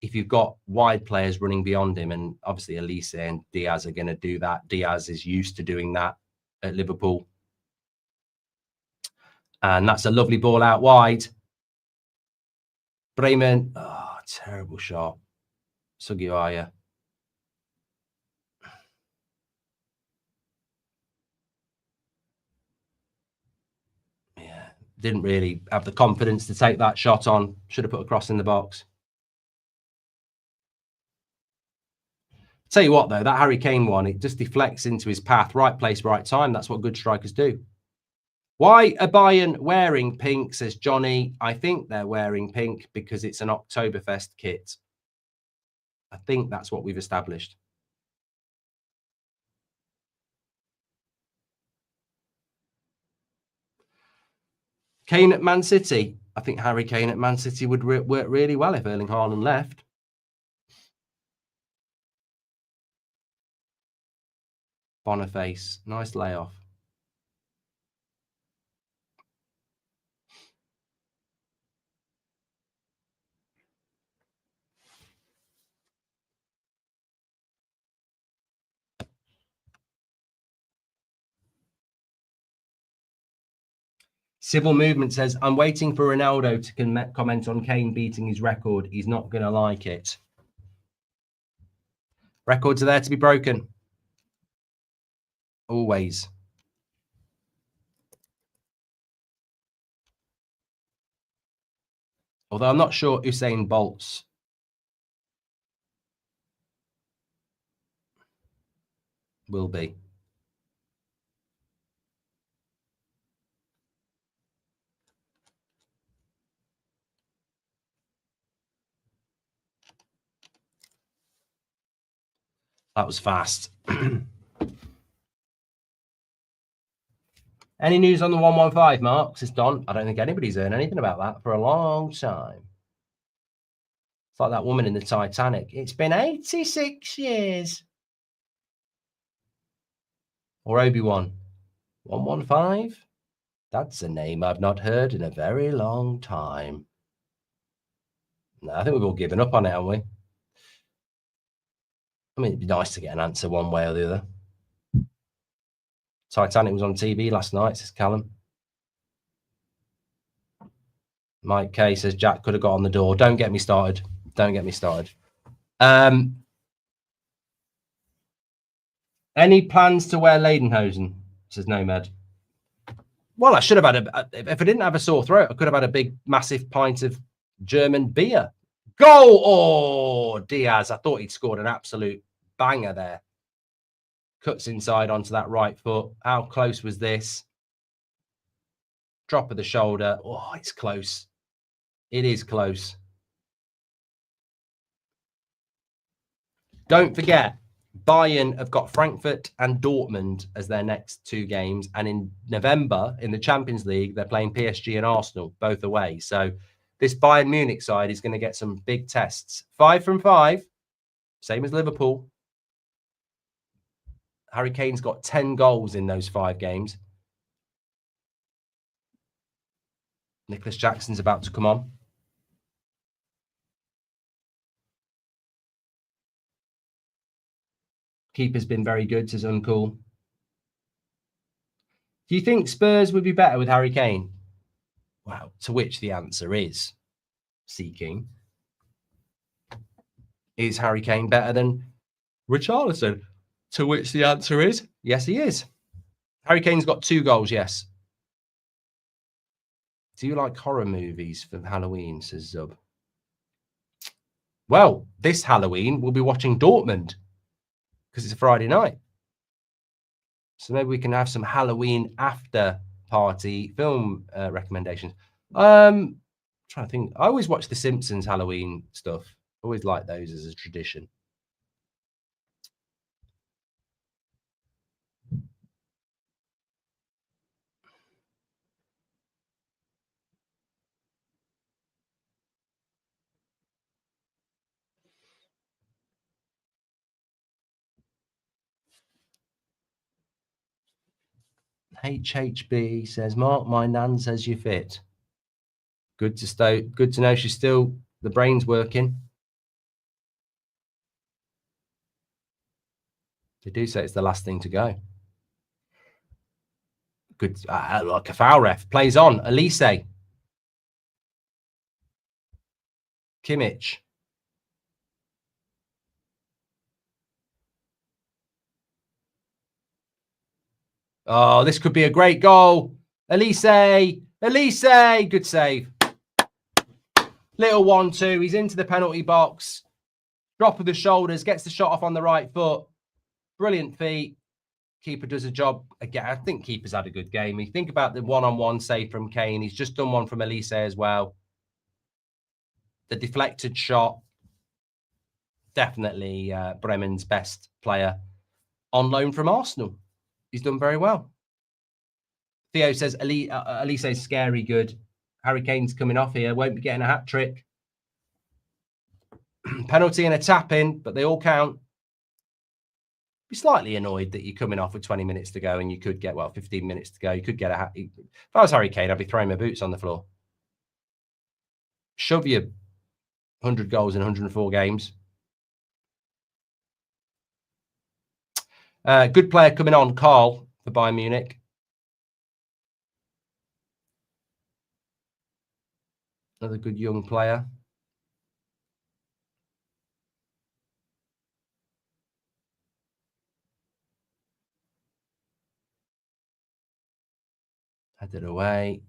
if you've got wide players running beyond him. And obviously Elise and Diaz are going to do that. Diaz is used to doing that at Liverpool. And that's a lovely ball out wide. Bremen, oh, terrible shot. Sugiwaya. Yeah, didn't really have the confidence to take that shot on. Should have put a cross in the box. Tell you what, though, that Harry Kane one, it just deflects into his path. Right place, right time. That's what good strikers do. Why are Bayern wearing pink, says Johnny. I think they're wearing pink because it's an Oktoberfest kit. I think that's what we've established. Kane at Man City. I think Harry Kane at Man City would work really well if Erling Haaland left. Boniface, nice layoff. Civil Movement says, I'm waiting for Ronaldo to comment on Kane beating his record. He's not going to like it. Records are there to be broken. Always. Although I'm not sure Usain Bolt's will be. That was fast. Any news on the 115, Mark? Says Don. I don't think anybody's heard anything about that for a long time. It's like that woman in the Titanic. It's been 86 years. Or Obi-Wan. 115? That's a name I've not heard in a very long time. No, I think we've all given up on it, haven't we? I mean, it'd be nice to get an answer one way or the other. Titanic was on TV last night, says Callum. Mike K says Jack could have got on the door. Don't get me started. Don't get me started. Any plans to wear Lederhosen? Says Nomad. Well, I should have had if I didn't have a sore throat, I could have had a big, massive pint of German beer. Goal! Oh, Diaz. I thought he'd scored an absolute banger there. Cuts inside onto that right foot. How close was this? Drop of the shoulder. Oh, it's close. It is close. Don't forget, Bayern have got Frankfurt and Dortmund as their next two games. And in November, in the Champions League, they're playing PSG and Arsenal, both away. So this Bayern Munich side is going to get some big tests. 5 from 5, same as Liverpool. Harry Kane's got 10 goals in those 5 games. Nicholas Jackson's about to come on. Keeper's been very good, says Uncool. Do you think Spurs would be better with Harry Kane? Wow. To which the answer is, Seeking, is Harry Kane better than Richarlison? To which the answer is, yes, he is. Harry Kane's got 2 goals, yes. Do you like horror movies for Halloween, says Zub? Well, this Halloween, we'll be watching Dortmund because it's a Friday night. So maybe we can have some Halloween after party film recommendations. trying to think. I always watch The Simpsons Halloween stuff. Always like those as a tradition. HHB says, Mark, my nan says you fit. Good to know she's still, the brain's working. They do say it's the last thing to go. Good, like a foul ref. Plays on. Elise. Kimmich. Oh, this could be a great goal. Elise. Good save. Little 1-2. He's into the penalty box. Drop of the shoulders. Gets the shot off on the right foot. Brilliant feet. Keeper does a job. Again, I think keeper's had a good game. You think about the one-on-one save from Kane. He's just done one from Elise as well. The deflected shot. Definitely Bremen's best player on loan from Arsenal. He's done very well. Theo says Elise's scary good. Harry Kane's coming off here. Won't be getting a hat trick. Penalty and a tap in, but they all count. Be slightly annoyed that you're coming off with 20 minutes to go and you could get, 15 minutes to go. You could get a hat. If I was Harry Kane, I'd be throwing my boots on the floor. Shove your 100 goals in 104 games. Good player coming on, Carl, for Bayern Munich. Another good young player. Headed away.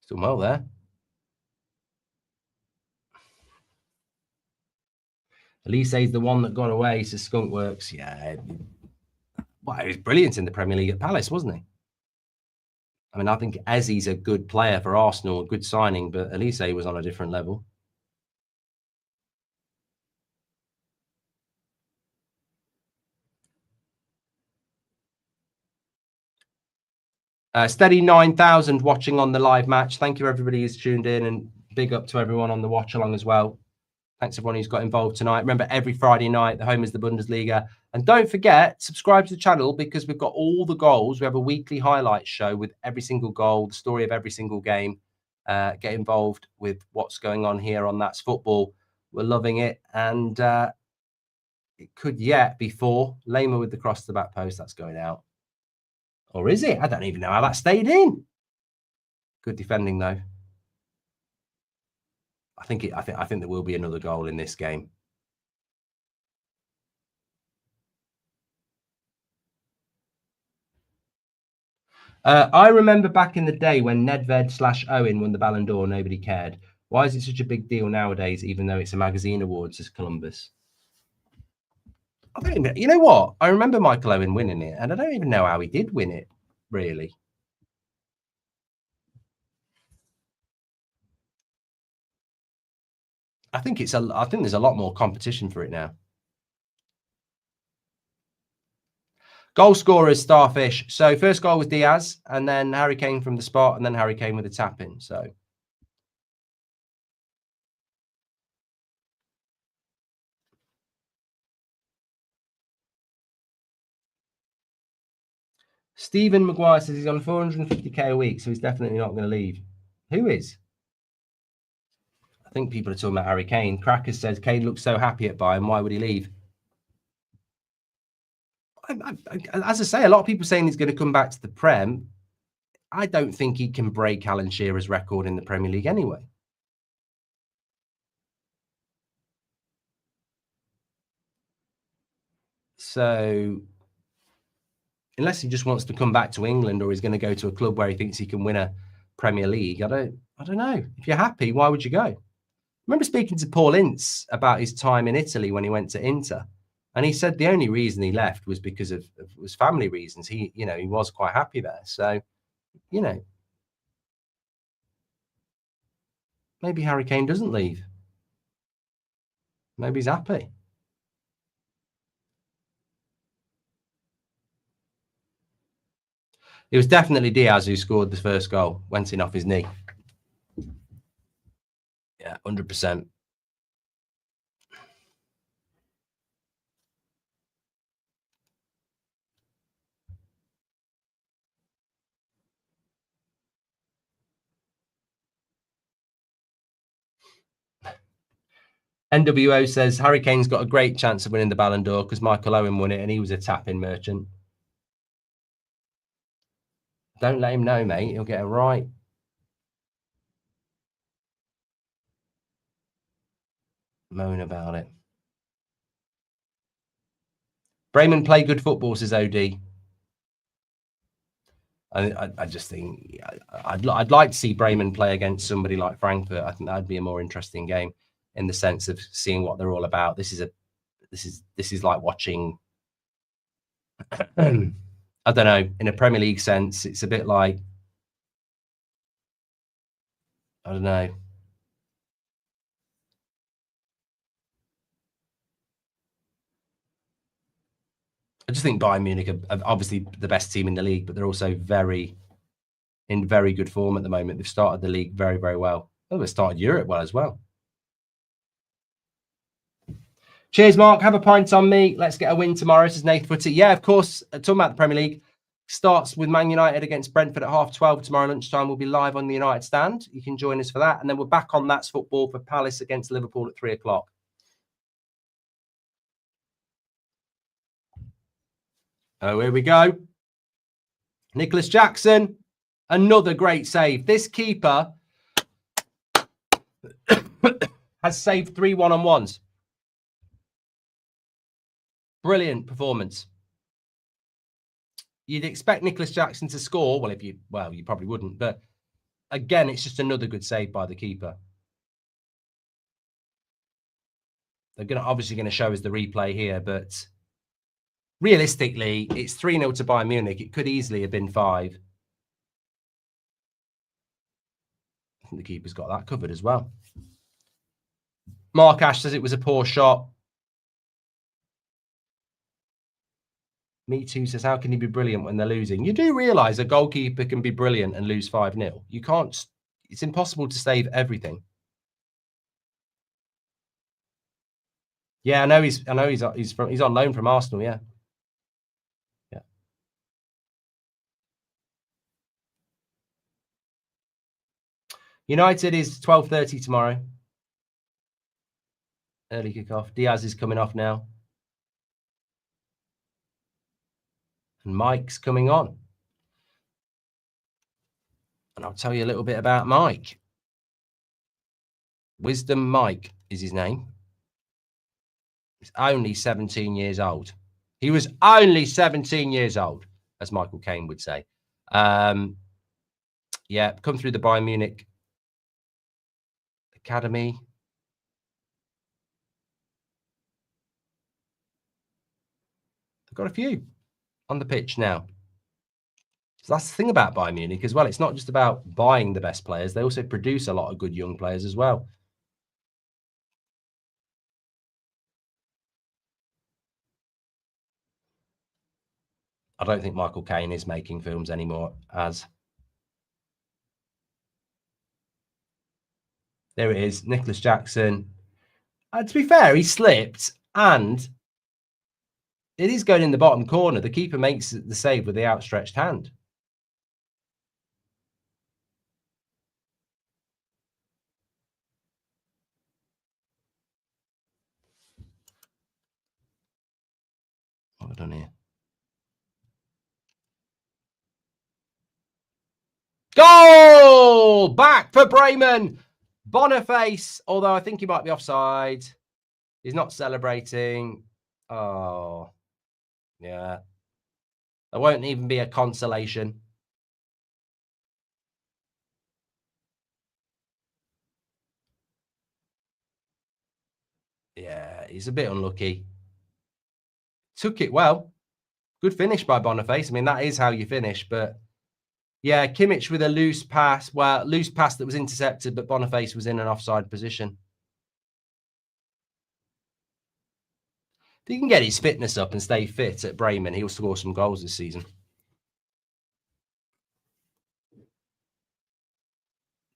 Still well there. Elise's the one that got away, says Skunkworks. Yeah. Well, he was brilliant in the Premier League at Palace, wasn't he? I mean, I think Ezzy's a good player for Arsenal, a good signing, but Elise was on a different level. Steady 9,000 watching on the live match. Thank you, everybody who's tuned in, and big up to everyone on the watch along as well. Thanks everyone who's got involved tonight. Remember, every Friday night, the home is the Bundesliga. And don't forget, subscribe to the channel because we've got all the goals. We have a weekly highlights show with every single goal, the story of every single game. Get involved with what's going on here on That's Football. We're loving it. And it could yet be 4. Lema with the cross to the back post. That's going out. Or is it? I don't even know how that stayed in. Good defending, though. I think there will be another goal in this game. I remember back in the day when Nedved/Owen won the Ballon d'Or, nobody cared. Why is it such a big deal nowadays, even though it's a magazine award, says Columbus? I don't even, you know what? I remember Michael Owen winning it, and I don't even know how he did win it, really. I think there's a lot more competition for it now. Goal scorers, Starfish. So first goal was Diaz, and then Harry Kane from the spot, and then Harry Kane with a tap in. So Stephen Maguire says he's on 450k a week, so he's definitely not going to leave. Who is? I think people are talking about Harry Kane. Crackers says Kane looks so happy at Bayern. Why would he leave? As I say, a lot of people saying he's going to come back to the Prem. I don't think he can break Alan Shearer's record in the Premier League anyway. So unless he just wants to come back to England, or he's going to go to a club where he thinks he can win a Premier League, I don't know. If you're happy, why would you go? I remember speaking to Paul Ince about his time in Italy when he went to Inter, And he said the only reason he left was because of was family reasons. He was quite happy there. So, you know, maybe Harry Kane doesn't leave. Maybe he's happy. It was definitely Diaz who scored the first goal, went in off his knee. Yeah, 100%. NWO says Harry Kane's got a great chance of winning the Ballon d'Or because Michael Owen won it and he was a tap-in merchant. Don't let him know, mate. He'll get it right. Moan about it. Bremen play good football, says OD. I just think I'd like to see Bremen play against somebody like Frankfurt. I think that'd be a more interesting game in the sense of seeing what they're all about. This is like watching. I don't know. In a Premier League sense, it's a bit like, I don't know. I just think Bayern Munich are obviously the best team in the league, but they're also in very good form at the moment. They've started the league very, very well. Oh, they've started Europe well as well. Cheers, Mark. Have a pint on me. Let's get a win tomorrow, says Nathan Footy. Yeah, of course. Talking about the Premier League, starts with Man United against Brentford at 12:30 tomorrow lunchtime. We'll be live on the United Stand. You can join us for that. And then we're back on That's Football for Palace against Liverpool at 3:00. Oh, here we go. Nicholas Jackson, another great save. This keeper has saved 3 one-on-ones. Brilliant performance. You'd expect Nicholas Jackson to score. Well, you probably wouldn't. But again, it's just another good save by the keeper. They're obviously going to show us the replay here, but realistically, it's 3-0 to Bayern Munich. It could easily have been 5. I think the keeper's got that covered as well. Mark Ash says it was a poor shot. Me Too says, how can you be brilliant when they're losing? You do realise a goalkeeper can be brilliant and lose 5-0. You can't. It's impossible to save everything. Yeah, I know he's on loan from Arsenal. Yeah. United is 12:30 tomorrow. Early kickoff. Diaz is coming off now. And Mike's coming on. And I'll tell you a little bit about Mike. Wisdom Mike is his name. He's only 17 years old. He was only 17 years old, as Michael Kane would say. Yeah, come through the Bayern Munich Academy. They've got a few on the pitch now. So that's the thing about Bayern Munich as well. It's not just about buying the best players. They also produce a lot of good young players as well. I don't think Michael Caine is making films anymore as. There it is, Nicholas Jackson. To be fair, he slipped and it is going in the bottom corner. The keeper makes the save with the outstretched hand. What have I done here? Goal! Back for Bremen. Boniface, although I think he might be offside. He's not celebrating. Oh, yeah. There won't even be a consolation. Yeah, he's a bit unlucky. Took it well. Good finish by Boniface. I mean, that is how you finish. But yeah, Kimmich with a loose pass. Well, loose pass that was intercepted, but Boniface was in an offside position. If he can get his fitness up and stay fit at Bremen, he'll score some goals this season.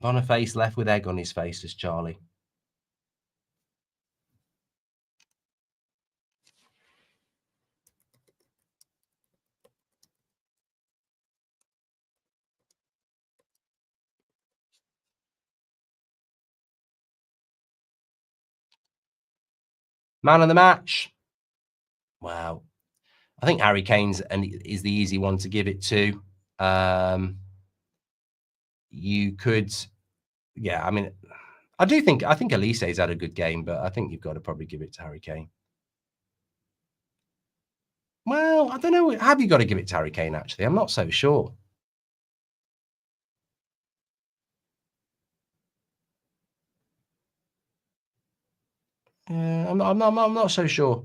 Boniface left with egg on his face, as Charlie. Man of the match. Wow. I think Harry Kane's is the easy one to give it to. You could, yeah, I mean, I think Elise's had a good game, but I think you've got to probably give it to Harry Kane. Well, I don't know. Have you got to give it to Harry Kane, actually? I'm not so sure. I'm not so sure.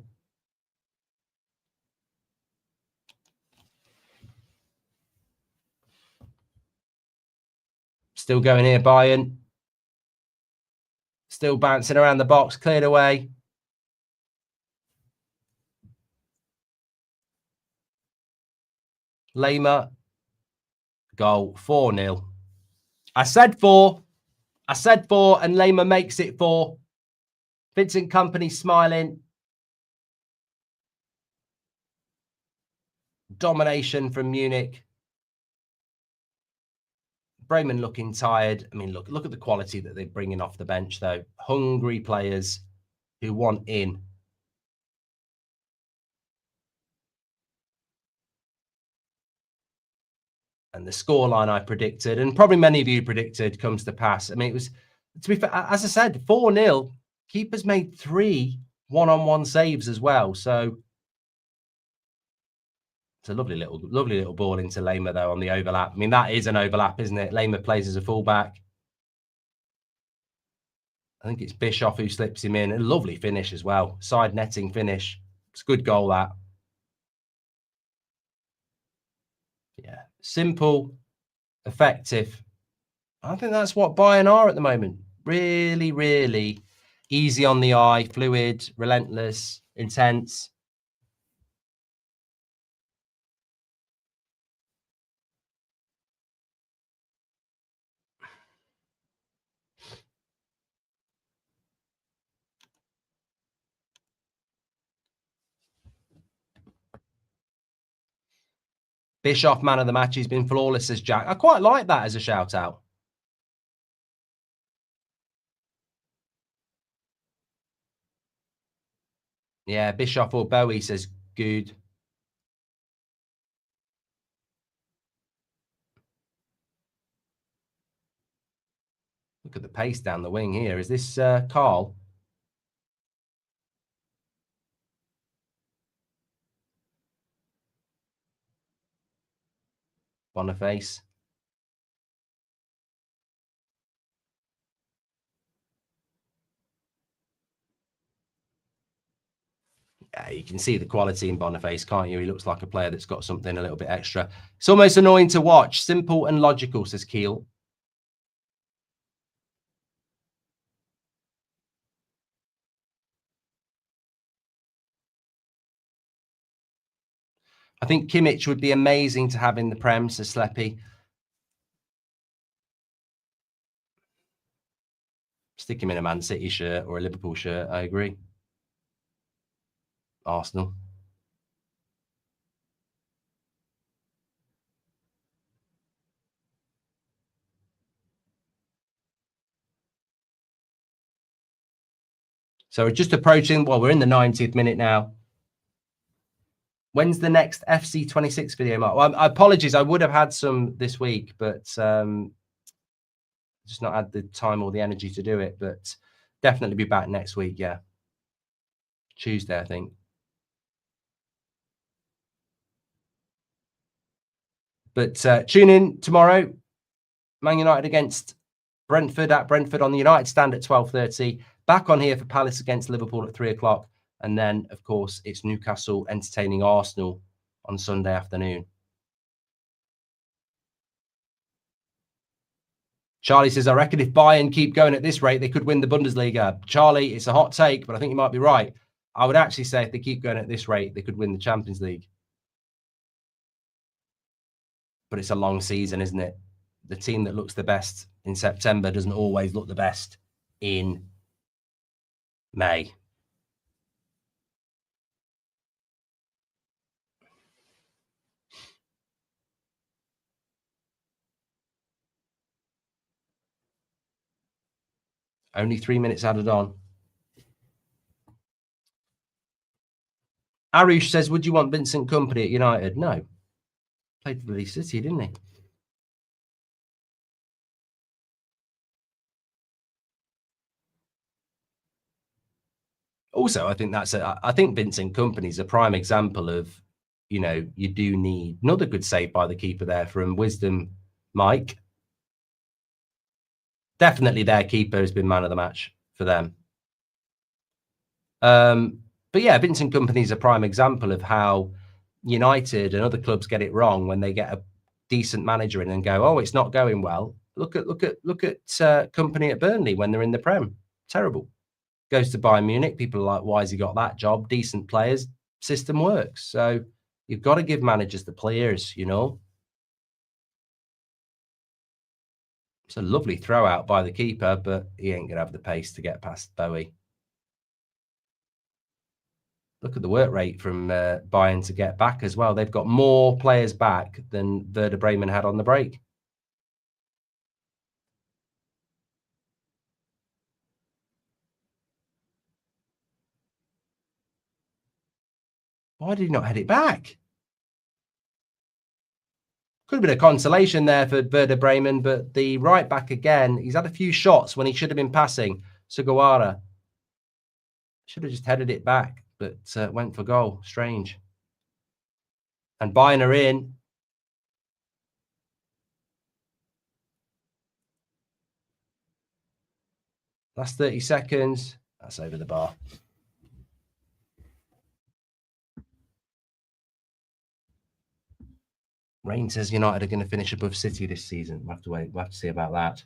Still going here, Bayern. Still bouncing around the box, cleared away. Lema, goal, 4-0. I said 4, and Lema makes it 4. Vincent Kompany smiling. Domination from Munich. Bremen looking tired. I mean, look at the quality that they're bringing off the bench, though. Hungry players who want in. And the scoreline I predicted, and probably many of you predicted, comes to pass. I mean, it was, to be fair, as I said, 4-0. Keepers made 3 one-on-one saves as well. So it's a lovely little ball into Lema, though, on the overlap. I mean, that is an overlap, isn't it? Lema plays as a fullback. I think it's Bischoff who slips him in. A lovely finish as well. Side netting finish. It's a good goal, that. Yeah. Simple, effective. I think that's what Bayern are at the moment. Really, really easy on the eye, fluid, relentless, intense. Bischoff, man of the match. He's been flawless, as Jack. I quite like that as a shout out. Yeah, Bischoff or Bowie says good. Look at the pace down the wing here. Is this Carl? Boniface. Yeah, you can see the quality in Boniface, can't you? He looks like a player that's got something a little bit extra. It's almost annoying to watch. Simple and logical, says Keel. I think Kimmich would be amazing to have in the Prem, says Sleppy. Stick him in a Man City shirt or a Liverpool shirt, I agree. Arsenal. So we're just approaching, well, we're in the 90th minute now. When's the next FC26 video, Mark? Well, apologies, I would have had some this week, but just not had the time or the energy to do it. But definitely be back next week, yeah. Tuesday, I think. But tune in tomorrow. Man United against Brentford at Brentford on the United stand at 12:30. Back on here for Palace against Liverpool at 3 o'clock. And then, of course, it's Newcastle entertaining Arsenal on Sunday afternoon. Charlie says, I reckon if Bayern keep going at this rate, they could win the Bundesliga. Charlie, it's a hot take, but I think you might be right. I would actually say if they keep going at this rate, they could win the Champions League. But it's a long season, isn't it? The team that looks the best in September doesn't always look the best in May. Only 3 minutes added on. Arush says, would you want Vincent Kompany at United? No. Played for Leeds City, didn't he? Also, I think I think Vincent Kompany is a prime example of, you do need another good save by the keeper there from Wisdom Mike. Definitely their keeper has been man of the match for them. But yeah, Vincent Kompany is a prime example of how United and other clubs get it wrong when they get a decent manager in and go, oh, it's not going well. Look at Kompany at Burnley when they're in the Prem. Terrible. Goes to Bayern Munich. People are like, why has he got that job? Decent players, system works. So you've got to give managers the players, It's a lovely throw out by the keeper, but he ain't going to have the pace to get past Bowie. Look at the work rate from Bayern to get back as well. They've got more players back than Werder Bremen had on the break. Why did he not head it back? Could have been a consolation there for Werder Bremen, but the right back again, he's had a few shots when he should have been passing. Sugawara should have just headed it back, but went for goal. Strange. And Bayern are in. Last 30 seconds. That's over the bar. Rain says United are going to finish above City this season. We'll have to wait. We'll have to see about that.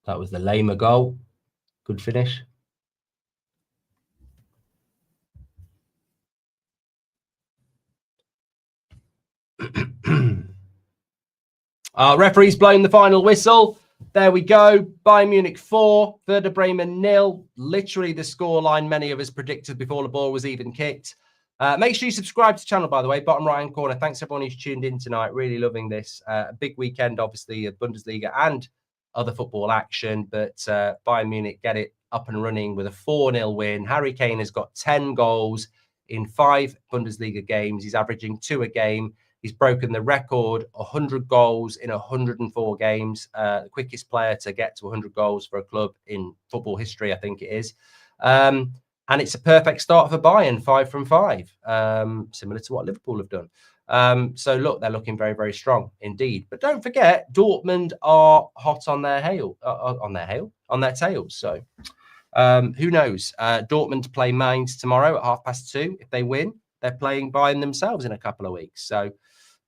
That was the Lema goal. Good finish. Referee's blown the final whistle. There we go. Bayern Munich 4, Werder Bremen 0. Literally the scoreline many of us predicted before the ball was even kicked. Make sure you subscribe to the channel, by the way, bottom right-hand corner. Thanks everyone who's tuned in tonight. Really loving this. Big weekend, obviously, of Bundesliga and other football action. But Bayern Munich get it up and running with a 4-0 win. Harry Kane has got 10 goals in 5 Bundesliga games. He's averaging 2 a game. He's broken the record, 100 goals in 104 games. The quickest player to get to 100 goals for a club in football history, I think it is. And it's a perfect start for Bayern, 5 from 5, similar to what Liverpool have done. So, look, they're looking very, very strong indeed. But don't forget, Dortmund are hot on their tails. So, who knows? Dortmund play Mainz tomorrow at 2:30. If they win, they're playing Bayern themselves in a couple of weeks. So,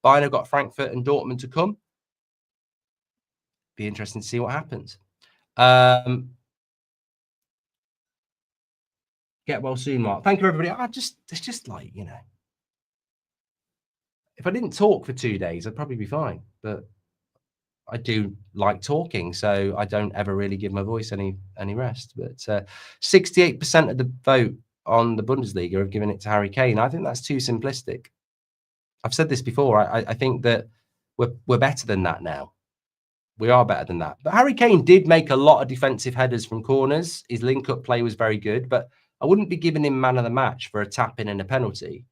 Bayern have got Frankfurt and Dortmund to come. Be interesting to see what happens. Get well soon, Mark. Thank you, everybody. It's just like, if I didn't talk for 2 days, I'd probably be fine. But I do like talking, so I don't ever really give my voice any rest. But 68% of the vote on the Bundesliga have given it to Harry Kane. I think that's too simplistic. I've said this before. I think that we're better than that now. We are better than that. But Harry Kane did make a lot of defensive headers from corners. His link-up play was very good, but I wouldn't be giving him man of the match for a tap-in and a penalty.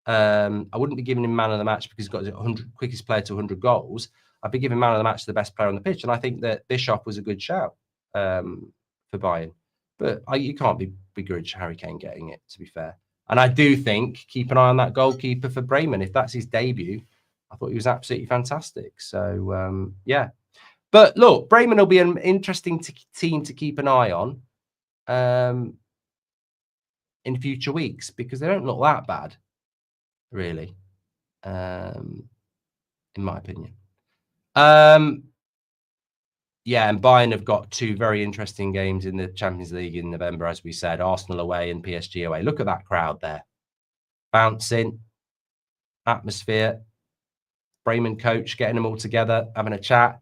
I wouldn't be giving him man of the match because he's got the 100 quickest player to 100 goals. I'd be giving man of the match to the best player on the pitch. And I think that Bischoff was a good shout for Bayern. But you can't begrudge Harry Kane getting it, to be fair. And I do think, keep an eye on that goalkeeper for Bremen. If that's his debut, I thought he was absolutely fantastic. So, yeah. But look, Bremen will be an interesting team to keep an eye on in future weeks because they don't look that bad, really, in my opinion. Yeah, and Bayern have got 2 very interesting games in the Champions League in November, as we said, Arsenal away and PSG away. Look at that crowd there. Bouncing, atmosphere, Bremen coach getting them all together, having a chat.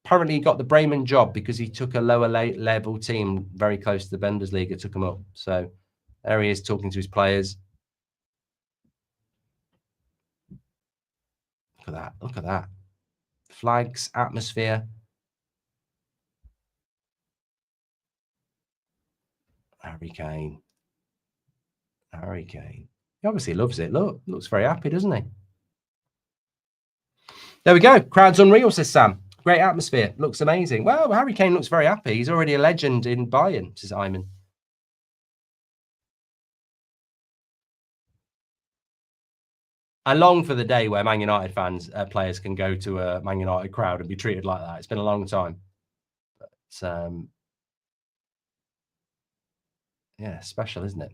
Apparently he got the Bremen job because he took a lower level team very close to the Bundesliga, took him up. So there he is talking to his players. Look at that. Look at that. Flags, atmosphere. Harry Kane. Harry Kane. He obviously loves it. Look, looks very happy, doesn't he? There we go. Crowd's unreal, says Sam. Great atmosphere. Looks amazing. Well, Harry Kane looks very happy. He's already a legend in Bayern, says Ayman. I long for the day where Man United fans, players can go to a Man United crowd and be treated like that. It's been a long time. But, yeah, special, isn't it?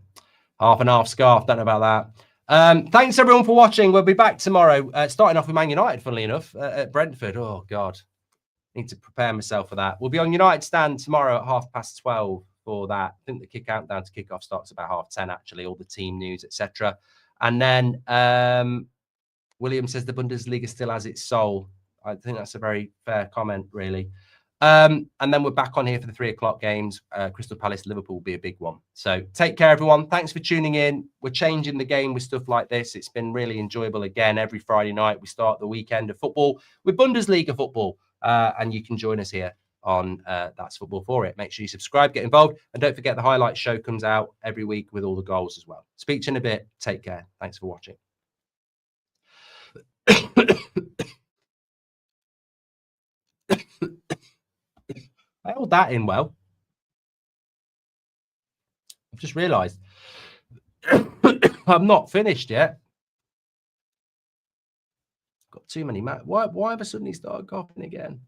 Half and half scarf. Don't know about that. Thanks, everyone, for watching. We'll be back tomorrow, starting off with Man United, funnily enough, at Brentford. Oh, God. Need to prepare myself for that. We'll be on United Stand tomorrow at 12:30 for that. I think the countdown to kickoff starts about 10:30, actually, all the team news, etc. And then William says the Bundesliga still has its soul. I think that's a very fair comment, really. And then we're back on here for the 3:00 games. Crystal Palace, Liverpool will be a big one. So take care, everyone. Thanks for tuning in. We're changing the game with stuff like this. It's been really enjoyable again. Every Friday night, we start the weekend of football with Bundesliga football. And you can join us here on That's Football For It. Make sure you subscribe, get involved. And don't forget the highlight show comes out every week with all the goals as well. Speak to you in a bit. Take care. Thanks for watching. I held that in well. I've just realised I'm not finished yet. Got too many. Why have I suddenly started coughing again?